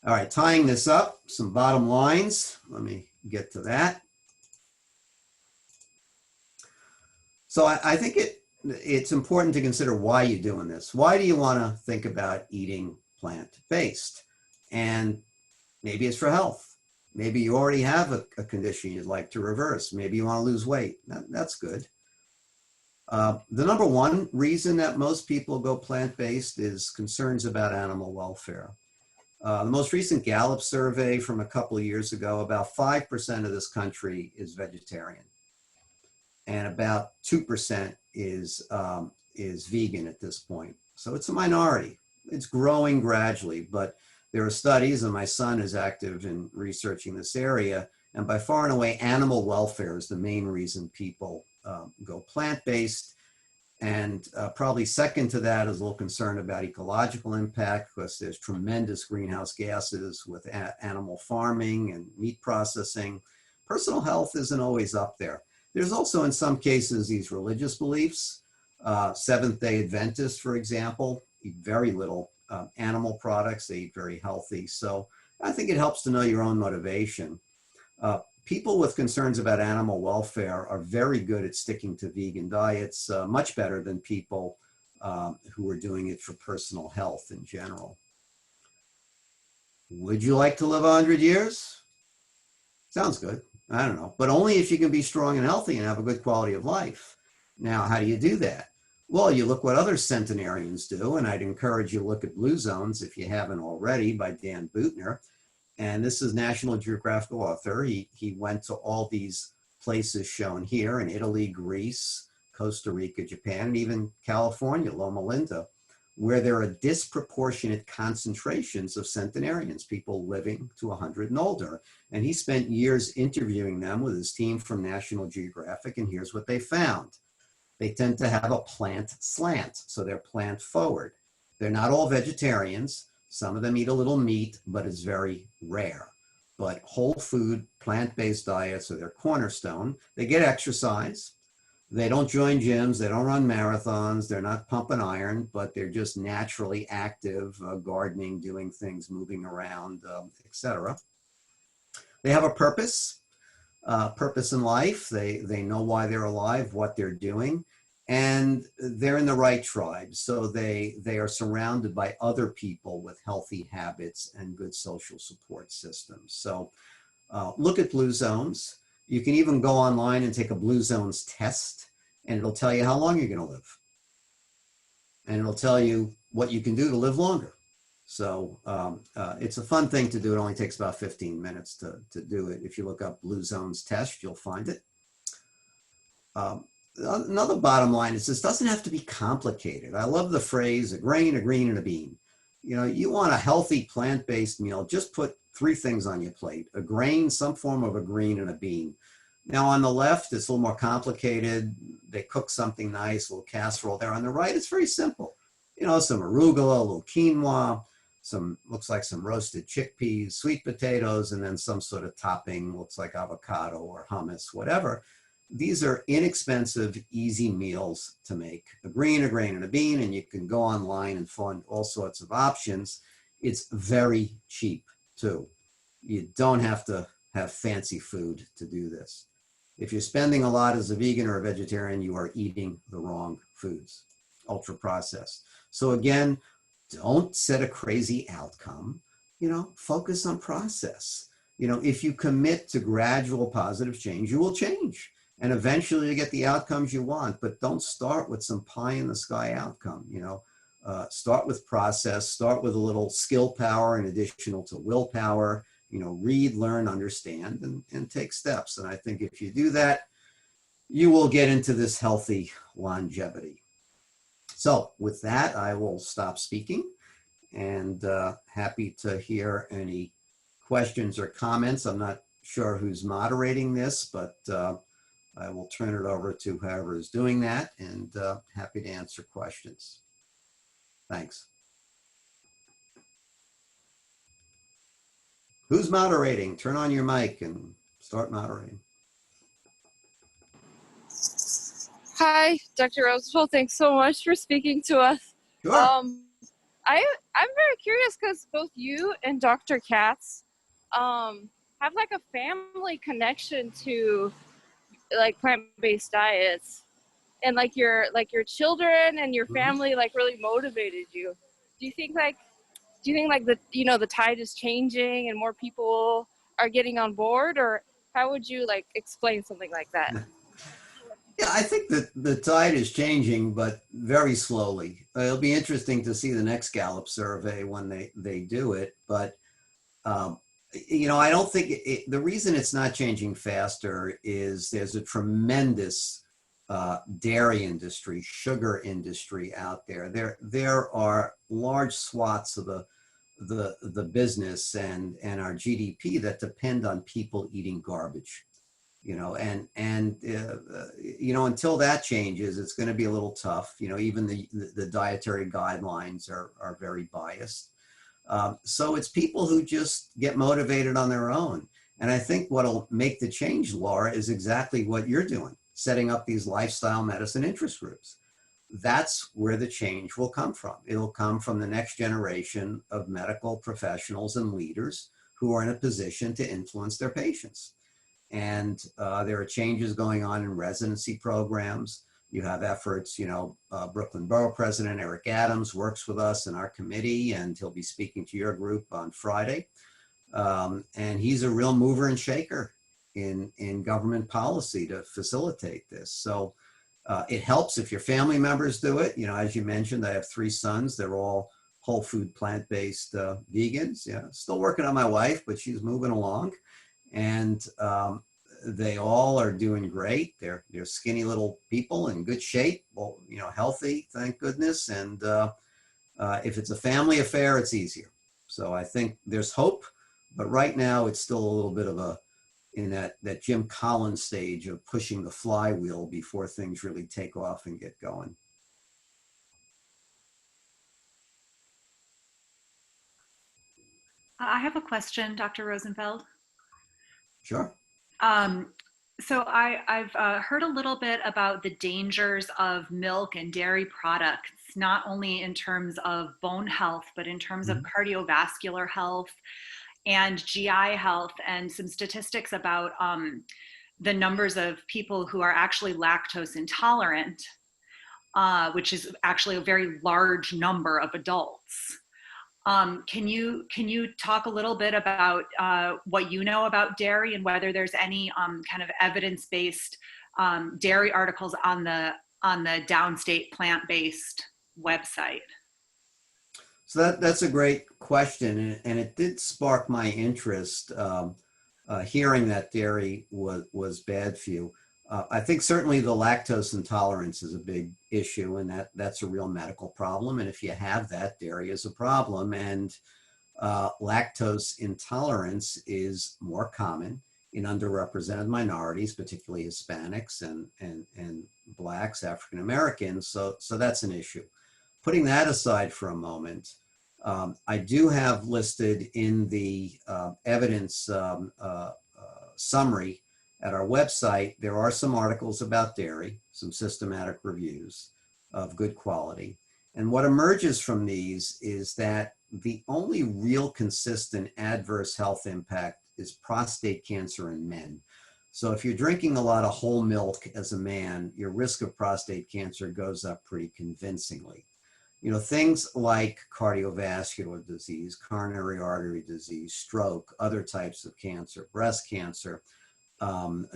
Speaker 2: All right, tying this up, some bottom lines. Let me get to that. So I think it's important to consider why you're doing this. Why do you want to think about eating plant-based? And maybe it's for health. Maybe you already have a condition you'd like to reverse. Maybe you want to lose weight. That's good. The number one reason that most people go plant-based is concerns about animal welfare. The most recent Gallup survey from a couple of years ago, about 5% of this country is vegetarian, and about 2% is vegan at this point. So it's a minority. It's growing gradually, but there are studies, and my son is active in researching this area, and by far and away, animal welfare is the main reason people go plant-based. And probably second to that is a little concern about ecological impact, because there's tremendous greenhouse gases with animal farming and meat processing. Personal health isn't always up there. There's also, in some cases, these religious beliefs. Seventh-day Adventists, for example, eat very little animal products. They eat very healthy. So I think it helps to know your own motivation. People with concerns about animal welfare are very good at sticking to vegan diets, much better than people who are doing it for personal health in general. Would you like to live 100 years? Sounds good. I don't know, but only if you can be strong and healthy and have a good quality of life. Now, how do you do that? Well, you look what other centenarians do, and I'd encourage you to look at Blue Zones if you haven't already by Dan Buettner. And this is National Geographic author. He went to all these places shown here in Italy, Greece, Costa Rica, Japan, and even California, Loma Linda, where there are disproportionate concentrations of centenarians, people living to 100 and older. And he spent years interviewing them with his team from National Geographic, and here's what they found. They tend to have a plant slant, so they're plant forward. They're not all vegetarians. Some of them eat a little meat, but it's very rare. But whole food, plant-based diets are their cornerstone. They get exercise. They don't join gyms. They don't run marathons. They're not pumping iron, but they're just naturally active, gardening, doing things, moving around, etc. They have a purpose in life. They know why they're alive, what they're doing. And they're in the right tribe. So they are surrounded by other people with healthy habits and good social support systems. So look at Blue Zones. You can even go online and take a Blue Zones test, and it'll tell you how long you're going to live. And it'll tell you what you can do to live longer. So it's a fun thing to do. It only takes about 15 minutes to do it. If you look up Blue Zones test, you'll find it. Another bottom line is this doesn't have to be complicated. I love the phrase, a grain, a green, and a bean. You know, you want a healthy plant-based meal, just put 3 things on your plate: a grain, some form of a green, and a bean. Now on the left, it's a little more complicated. They cook something nice, a little casserole there. On the right, it's very simple. You know, some arugula, a little quinoa, looks like some roasted chickpeas, sweet potatoes, and then some sort of topping, looks like avocado or hummus, whatever. These are inexpensive, easy meals to make. A green, a grain, and a bean, and you can go online and find all sorts of options. It's very cheap, too. You don't have to have fancy food to do this. If you're spending a lot as a vegan or a vegetarian, you are eating the wrong foods, ultra-processed. So again, don't set a crazy outcome. You know, focus on process. You know, if you commit to gradual positive change, you will change. And eventually you get the outcomes you want, but don't start with some pie in the sky outcome. You know, start with process, start with a little skill power in additional to willpower. You know, read, learn, understand, and take steps. And I think if you do that, you will get into this healthy longevity. So with that, I will stop speaking, and happy to hear any questions or comments. I'm not sure who's moderating this, but I will turn it over to whoever is doing that, and happy to answer questions. Thanks. Who's moderating? Turn on your mic and start moderating.
Speaker 3: Hi, Dr. Rosenfeld. Thanks so much for speaking to us.
Speaker 2: Sure.
Speaker 3: I'm very curious because both you and Dr. Katz have like a family connection to like plant-based diets, and like your children and your family like really motivated you. Do you think like the, you know, the tide is changing and more people are getting on board, or how would you like explain something like that?
Speaker 2: Yeah, Yeah, I think that the tide is changing, but very slowly. It'll be interesting to see the next Gallup survey when they do it. But, I don't think the reason it's not changing faster is there's a tremendous dairy industry, sugar industry out there. There are large swaths of the business and our GDP that depend on people eating garbage. Until that changes, it's going to be a little tough. Even the dietary guidelines are very biased. So it's people who just get motivated on their own. And I think what'll make the change, Laura, is exactly what you're doing, setting up these lifestyle medicine interest groups. That's where the change will come from. It'll come from the next generation of medical professionals and leaders who are in a position to influence their patients. And there are changes going on in residency programs. You have efforts, Brooklyn Borough President Eric Adams works with us in our committee, and he'll be speaking to your group on Friday. And he's a real mover and shaker in government policy to facilitate this. So it helps if your family members do it. As you mentioned, I have 3 sons. They're all whole food, plant-based vegans. Yeah, still working on my wife, but she's moving along. And they all are doing great. They're skinny little people in good shape, well, healthy, thank goodness. And if it's a family affair, it's easier. So I think there's hope, but right now it's still a little bit of in that Jim Collins stage of pushing the flywheel before things really take off and get going.
Speaker 4: I have a question, Dr. Rosenfeld.
Speaker 2: Sure.
Speaker 4: So I've heard a little bit about the dangers of milk and dairy products, not only in terms of bone health, but in terms of cardiovascular health and GI health, and some statistics about the numbers of people who are actually lactose intolerant, which is actually a very large number of adults. Can you talk a little bit about what you know about dairy and whether there's any kind of evidence-based dairy articles on the Downstate plant-based website?
Speaker 2: So that's a great question, and it did spark my interest hearing that dairy was bad for you. I think certainly the lactose intolerance is a big issue, and that's a real medical problem. And if you have that, dairy is a problem. And lactose intolerance is more common in underrepresented minorities, particularly Hispanics and Blacks, African Americans. So that's an issue. Putting that aside for a moment, I do have listed in the evidence summary at our website, there are some articles about dairy, some systematic reviews of good quality. And what emerges from these is that the only real consistent adverse health impact is prostate cancer in men. So if you're drinking a lot of whole milk as a man, your risk of prostate cancer goes up pretty convincingly. Things like cardiovascular disease, coronary artery disease, stroke, other types of cancer, breast cancer,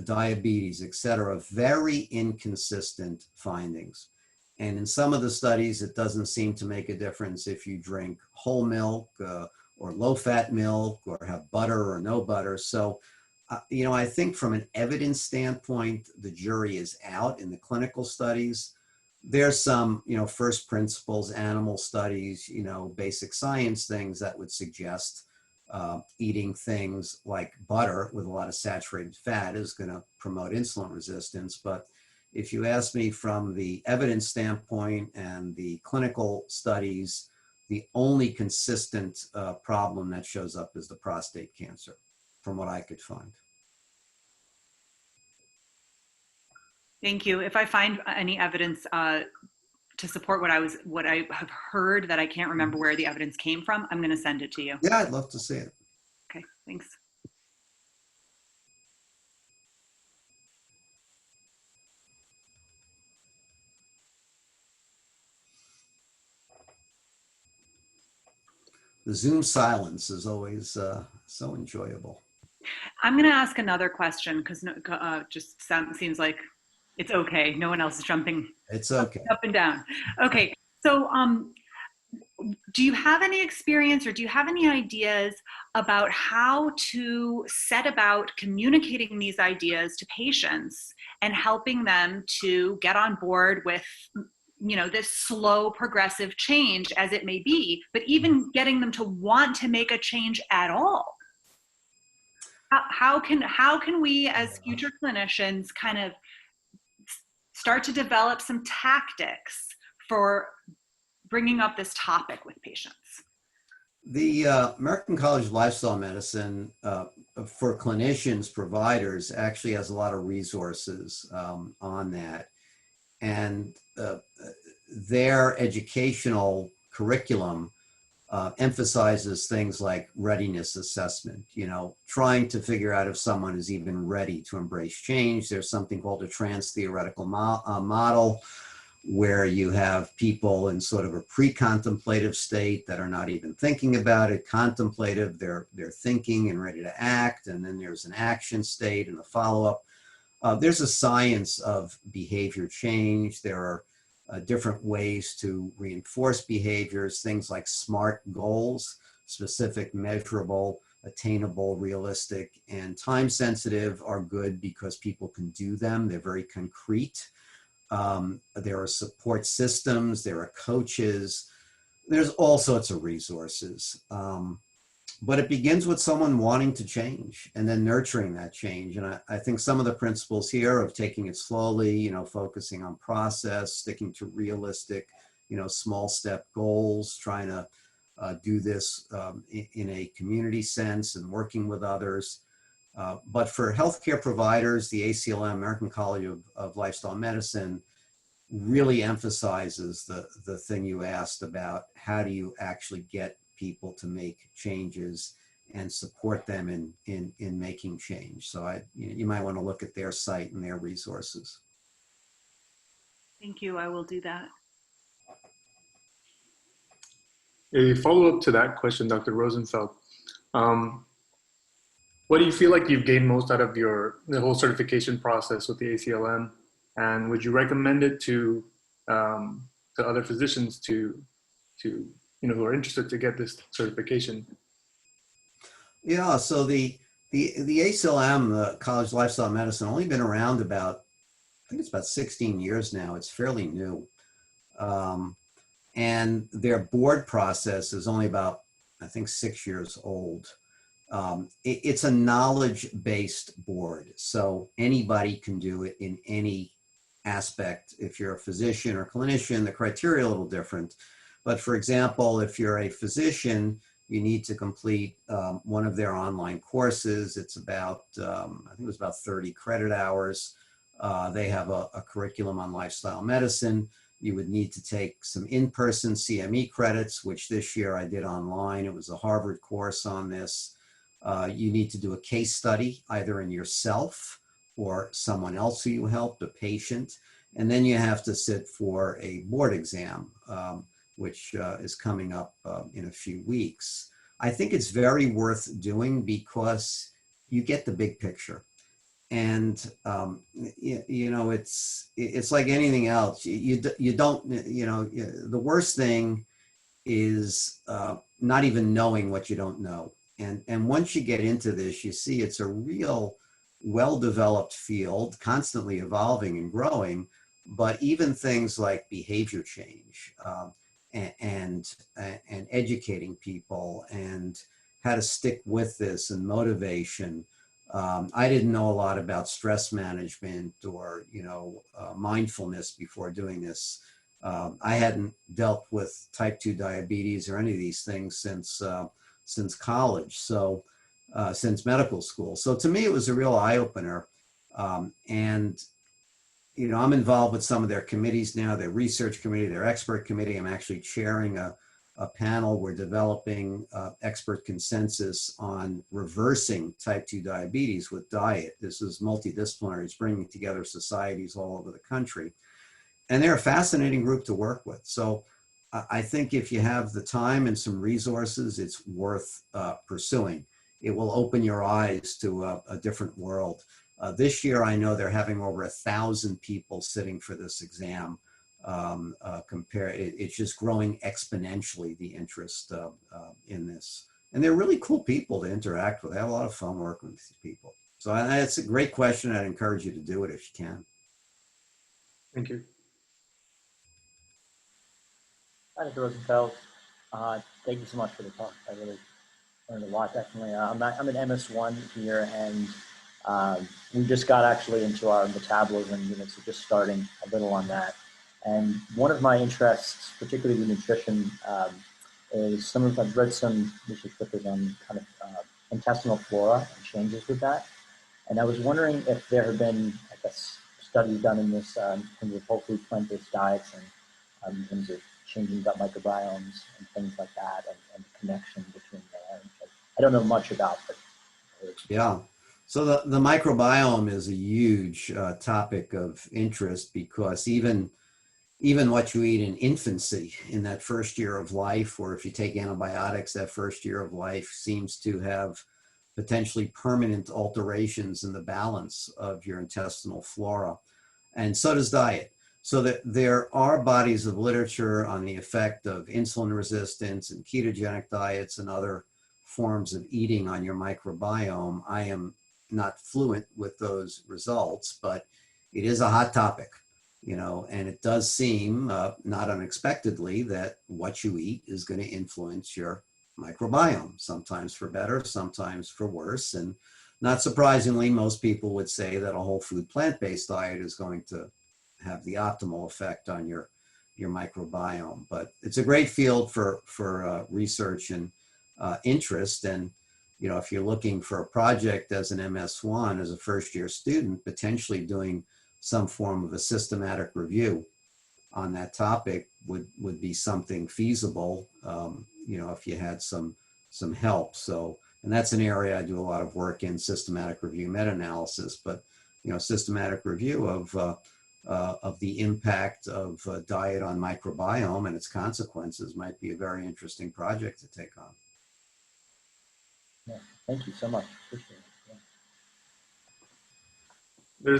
Speaker 2: diabetes, et cetera, very inconsistent findings. And in some of the studies, it doesn't seem to make a difference if you drink whole milk or low-fat milk or have butter or no butter. So, I think from an evidence standpoint, the jury is out in the clinical studies. There's some, first principles, animal studies, basic science things that would suggest eating things like butter with a lot of saturated fat is going to promote insulin resistance. But if you ask me from the evidence standpoint and the clinical studies, the only consistent problem that shows up is the prostate cancer, from what I could find.
Speaker 4: Thank you. If I find any evidence to support what I have heard that I can't remember where the evidence came from, I'm going to send it to you.
Speaker 2: Yeah, I'd love to see it.
Speaker 4: Okay, thanks.
Speaker 2: The Zoom silence is always so enjoyable.
Speaker 4: I'm going to ask another question because just seems like It's okay. No one else is jumping
Speaker 2: It's okay.
Speaker 4: up and down. Okay. So, do you have any experience or do you have any ideas about how to set about communicating these ideas to patients and helping them to get on board with, you know, this slow progressive change as it may be, but even getting them to want to make a change at all? How can we as future clinicians kind of start to develop some tactics for bringing up this topic with patients?
Speaker 2: The American College of Lifestyle Medicine for clinicians, providers, actually has a lot of resources on that. And their educational curriculum emphasizes things like readiness assessment, you know, trying to figure out if someone is even ready to embrace change. There's something called a trans-theoretical model, where you have people in sort of a pre-contemplative state that are not even thinking about it. Contemplative, they're thinking and ready to act. And then there's an action state and a follow-up. There's a science of behavior change. There are different ways to reinforce behaviors, things like SMART goals, specific, measurable, attainable, realistic, and time sensitive are good because people can do them. They're very concrete. There are support systems, there are coaches, there's all sorts of resources. But it begins with someone wanting to change and then nurturing that change. And I think some of the principles here of taking it slowly, you know, focusing on process, sticking to realistic, you know, small step goals, trying to do this in a community sense and working with others. But for healthcare providers, the ACLM, American College of Lifestyle Medicine, really emphasizes the thing you asked about. How do you actually get people to make changes and support them in making change? So you might want to look at their site and their resources.
Speaker 4: Thank you. I will do that.
Speaker 5: A follow-up to that question, Dr. Rosenfeld. What do you feel like you've gained most out of the whole certification process with the ACLM? And would you recommend it to other physicians to you know, who are interested to get this certification?
Speaker 2: Yeah, so the ACLM, the College of Lifestyle Medicine, only been around about, I think it's about 16 years now. It's fairly new. And their board process is only about, I think, 6 years old. It's a knowledge-based board, so anybody can do it in any aspect. If you're a physician or clinician, the criteria are a little different. But for example, if you're a physician, you need to complete one of their online courses. It's about, I think it was about 30 credit hours. They have a curriculum on lifestyle medicine. You would need to take some in-person CME credits, which this year I did online. It was a Harvard course on this. You need to do a case study, either in yourself or someone else who you helped, a patient. And then you have to sit for a board exam, which is coming up in a few weeks. I think it's very worth doing because you get the big picture. And, you know, it's like anything else. You don't, you know, the worst thing is not even knowing what you don't know. And once you get into this, you see it's a real well-developed field, constantly evolving and growing, but even things like behavior change and educating people and how to stick with this and motivation. I didn't know a lot about stress management or, you know, mindfulness before doing this. I hadn't dealt with type 2 diabetes or any of these things since college, so since medical school. So to me, it was a real eye-opener. And, you know, I'm involved with some of their committees now, their research committee, their expert committee. I'm actually chairing a panel. We're developing expert consensus on reversing type 2 diabetes with diet. This is multidisciplinary. It's bringing together societies all over the country. And they're a fascinating group to work with. So I think if you have the time and some resources, it's worth pursuing. It will open your eyes to a different world. This year, I know they're having over 1,000 people sitting for this exam. It's just growing exponentially, the interest in this. And they're really cool people to interact with. I have a lot of fun working with these people. So it's a great question. I'd encourage you to do it if you can.
Speaker 5: Thank you.
Speaker 6: Hi, Dr. Rosenfeld. Thank you so much for the talk. I really learned a lot, definitely. I'm an MS1 here, and we just got actually into our metabolism unit, so just starting a little on that. And one of my interests, particularly with nutrition, is I've read some research papers on kind of intestinal flora and changes with that. And I was wondering if there have been, I guess, studies done in this in terms of whole food plant-based diets and in terms of changing gut microbiomes and things like that, and the connection between there. I don't know much about, but
Speaker 2: yeah. So the microbiome is a huge topic of interest, because even what you eat in infancy, in that first year of life, or if you take antibiotics, that first year of life seems to have potentially permanent alterations in the balance of your intestinal flora. And so does diet. So that there are bodies of literature on the effect of insulin resistance and ketogenic diets and other forms of eating on your microbiome. I am not fluent with those results, but it is a hot topic, and it does seem, not unexpectedly, that what you eat is going to influence your microbiome, sometimes for better, sometimes for worse. And not surprisingly, most people would say that a whole food plant-based diet is going to have the optimal effect on your microbiome. But it's a great field for research and interest. And if you're looking for a project as an MS1, as a first-year student, potentially doing some form of a systematic review on that topic would be something feasible, if you had some help. So, and that's an area I do a lot of work in, systematic review, meta-analysis, but, systematic review of the impact of diet on microbiome and its consequences might be a very interesting project to take on.
Speaker 6: yeah, thank you so much. Appreciate it. Yeah.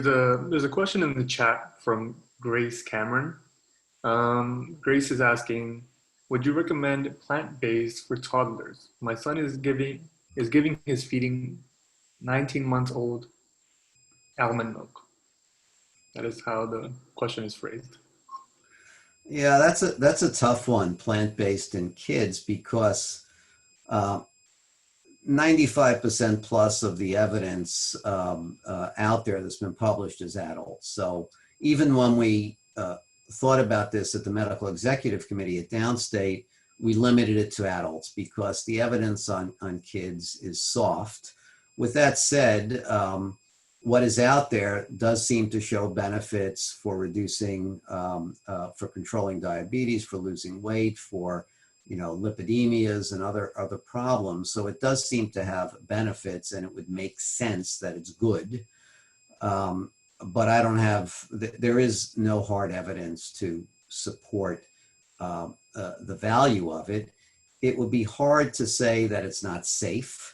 Speaker 5: There's a question in the chat from Grace Cameron. Grace is asking, would you recommend plant-based for toddlers? My son is giving his feeding 19-month-old almond milk. That is how the question is phrased.
Speaker 2: Yeah, that's a tough one, plant-based in kids, because 95% plus of the evidence out there that's been published is adults. So even when we thought about this at the Medical Executive Committee at Downstate, we limited it to adults because the evidence on kids is soft. With that said, what is out there does seem to show benefits for reducing, for controlling diabetes, for losing weight, for lipidemias and other problems. So it does seem to have benefits, and it would make sense that it's good. But there is no hard evidence to support the value of it. It would be hard to say that it's not safe,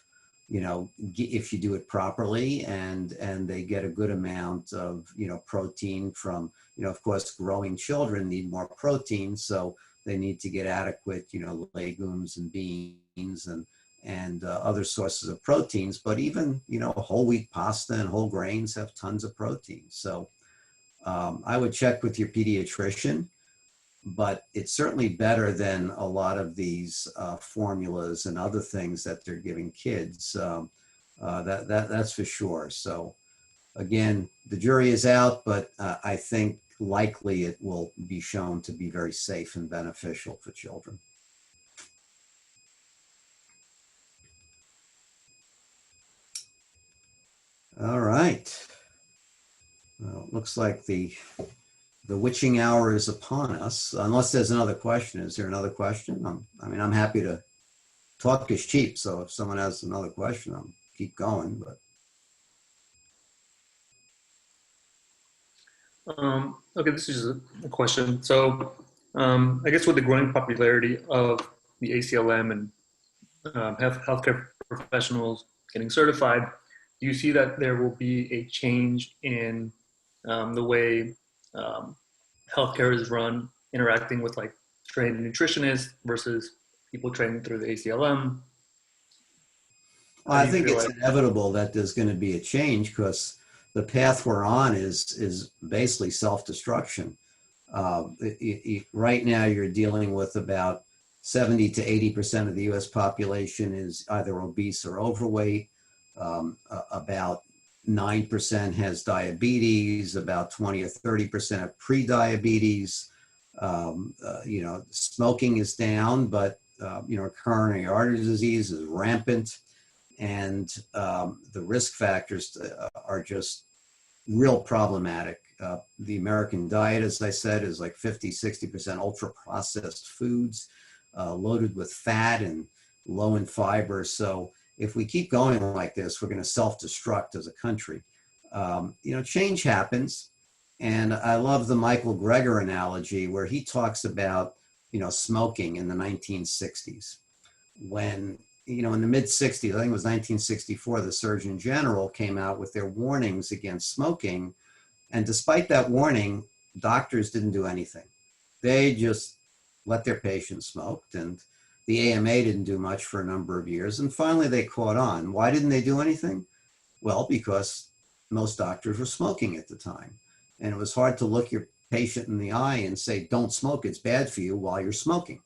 Speaker 2: if you do it properly and they get a good amount of, protein from, of course, growing children need more protein. So they need to get adequate, legumes and beans and other sources of proteins. But even, whole wheat pasta and whole grains have tons of protein. So I would check with your pediatrician, but it's certainly better than a lot of these formulas and other things that they're giving kids. That's for sure. So again, the jury is out, but I think likely it will be shown to be very safe and beneficial for children. All right. Well, it looks like the witching hour is upon us, unless there's another question. Is there another question? I'm happy to talk is cheap. So if someone has another question, I'll keep going, but.
Speaker 5: Okay, this is a question. So I guess with the growing popularity of the ACLM and healthcare professionals getting certified, do you see that there will be a change in the way healthcare is run, interacting with like trained nutritionists versus people training through the ACLM?
Speaker 2: Well, I think it's inevitable that there's going to be a change because the path we're on is basically self-destruction. Right now, you're dealing with about 70 to 80% of the U.S. population is either obese or overweight. About 9% has diabetes. About 20 or 30% have pre-diabetes. You know, smoking is down, but you know, coronary artery disease is rampant. And the risk factors are just real problematic. The American diet, as I said, is like 50, 60% ultra-processed foods, loaded with fat and low in fiber. So if we keep going like this, we're going to self-destruct as a country. You know, change happens. And I love the Michael Greger analogy where he talks about, you know, smoking in the 1960s. When, you know, in the mid 60s, I think it was 1964, the Surgeon General came out with their warnings against smoking. And despite that warning, doctors didn't do anything. They just let their patients smoke, and the AMA didn't do much for a number of years. And finally they caught on. Why didn't they do anything? Well, because most doctors were smoking at the time. And it was hard to look your patient in the eye and say, don't smoke, it's bad for you, while you're smoking.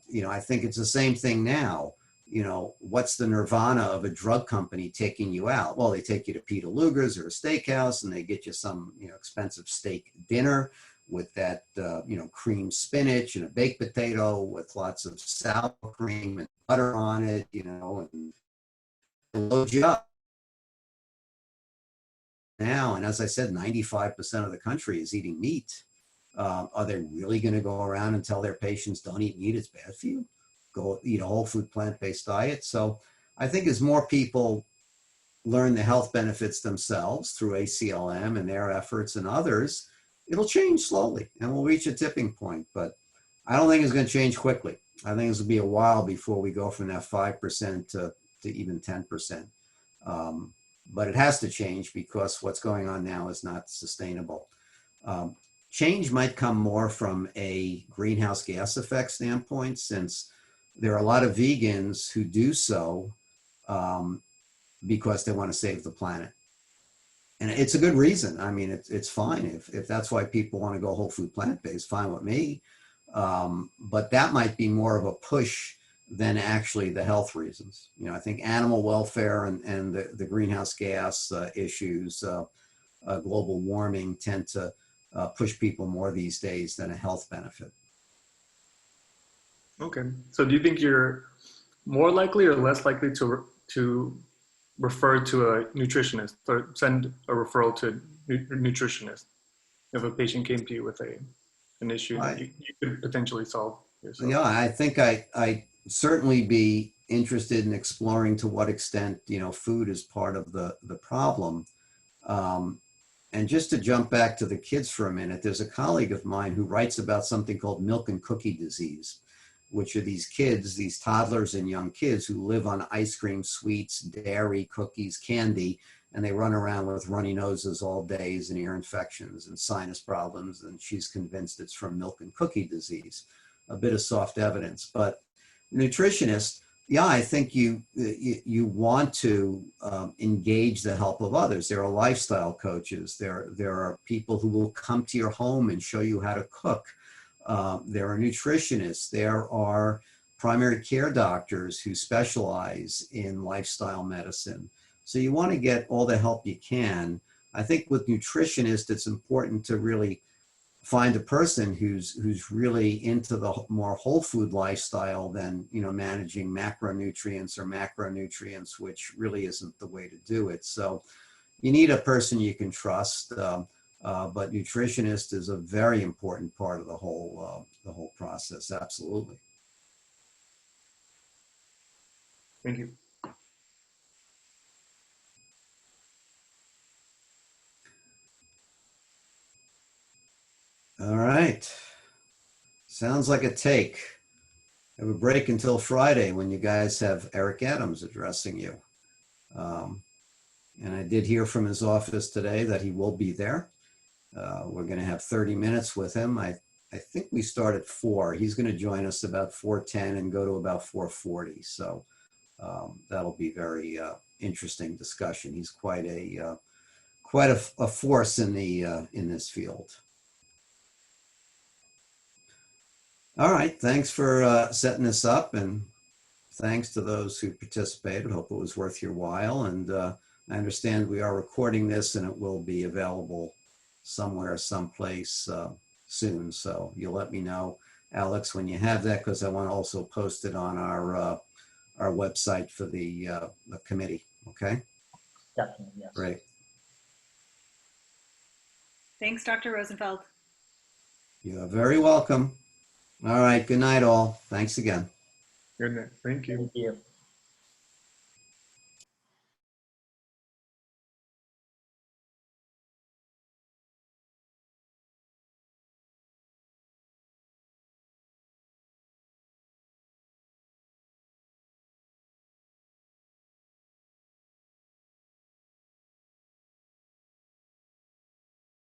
Speaker 2: You know, I think it's the same thing now. You know, what's the nirvana of a drug company taking you out? Well, they take you to Peter Luger's or a steakhouse and they get you some, you know, expensive steak dinner with that, you know, cream spinach and a baked potato with lots of sour cream and butter on it, you know, and load you up. Now, and as I said, 95% of the country is eating meat. Are they really going to go around and tell their patients, don't eat meat, it's bad for you? Go eat a whole food plant-based diet. So I think as more people learn the health benefits themselves through ACLM and their efforts and others, it'll change slowly and we'll reach a tipping point. But I don't think it's going to change quickly. I think it's going to be a while before we go from that 5% to even 10%. But it has to change because what's going on now is not sustainable. Change might come more from a greenhouse gas effect standpoint, since there are a lot of vegans who do so because they want to save the planet. And it's a good reason. I mean, it's fine. If that's why people want to go whole food plant-based, fine with me. But that might be more of a push than actually the health reasons. You know, I think animal welfare and the greenhouse gas issues, global warming tend to push people more these days than a health benefit.
Speaker 5: Okay. So do you think you're more likely or less likely to refer to a nutritionist or send a referral to a nutritionist if a patient came to you with an issue that you could potentially solve yourself?
Speaker 2: Yeah, I think I certainly be interested in exploring to what extent, you know, food is part of the problem. And just to jump back to the kids for a minute, there's a colleague of mine who writes about something called milk and cookie disease, which are these kids, these toddlers and young kids who live on ice cream, sweets, dairy, cookies, candy, and they run around with runny noses all days and ear infections and sinus problems. And she's convinced it's from milk and cookie disease. A bit of soft evidence, but nutritionists, yeah, I think you want to engage the help of others. There are lifestyle coaches. There are people who will come to your home and show you how to cook. There are nutritionists. There are primary care doctors who specialize in lifestyle medicine. So you want to get all the help you can. I think with nutritionists, it's important to really find a person who's really into the more whole food lifestyle than, you know, managing macronutrients or macronutrients, which really isn't the way to do it. So you need a person you can trust, but nutritionist is a very important part of the whole process. Absolutely.
Speaker 5: Thank you.
Speaker 2: All right. Sounds like a take. Have a break until Friday when you guys have Eric Adams addressing you. And I did hear from his office today that he will be there. We're going to have 30 minutes with him. I think we start at 4. He's going to join us about 4:10 and go to about 4:40. So that'll be very interesting discussion. He's quite a force in this field. All right, thanks for setting this up, and thanks to those who participated. Hope it was worth your while. And I understand we are recording this, and it will be available somewhere, someplace soon. So you'll let me know, Alex, when you have that, because I want to also post it on our website for the committee. Okay.
Speaker 6: Definitely, yes.
Speaker 2: Great.
Speaker 4: Thanks, Dr. Rosenfeld.
Speaker 2: You are very welcome. All right. Good night, all. Thanks again.
Speaker 5: Good night. Thank you.
Speaker 6: Thank you.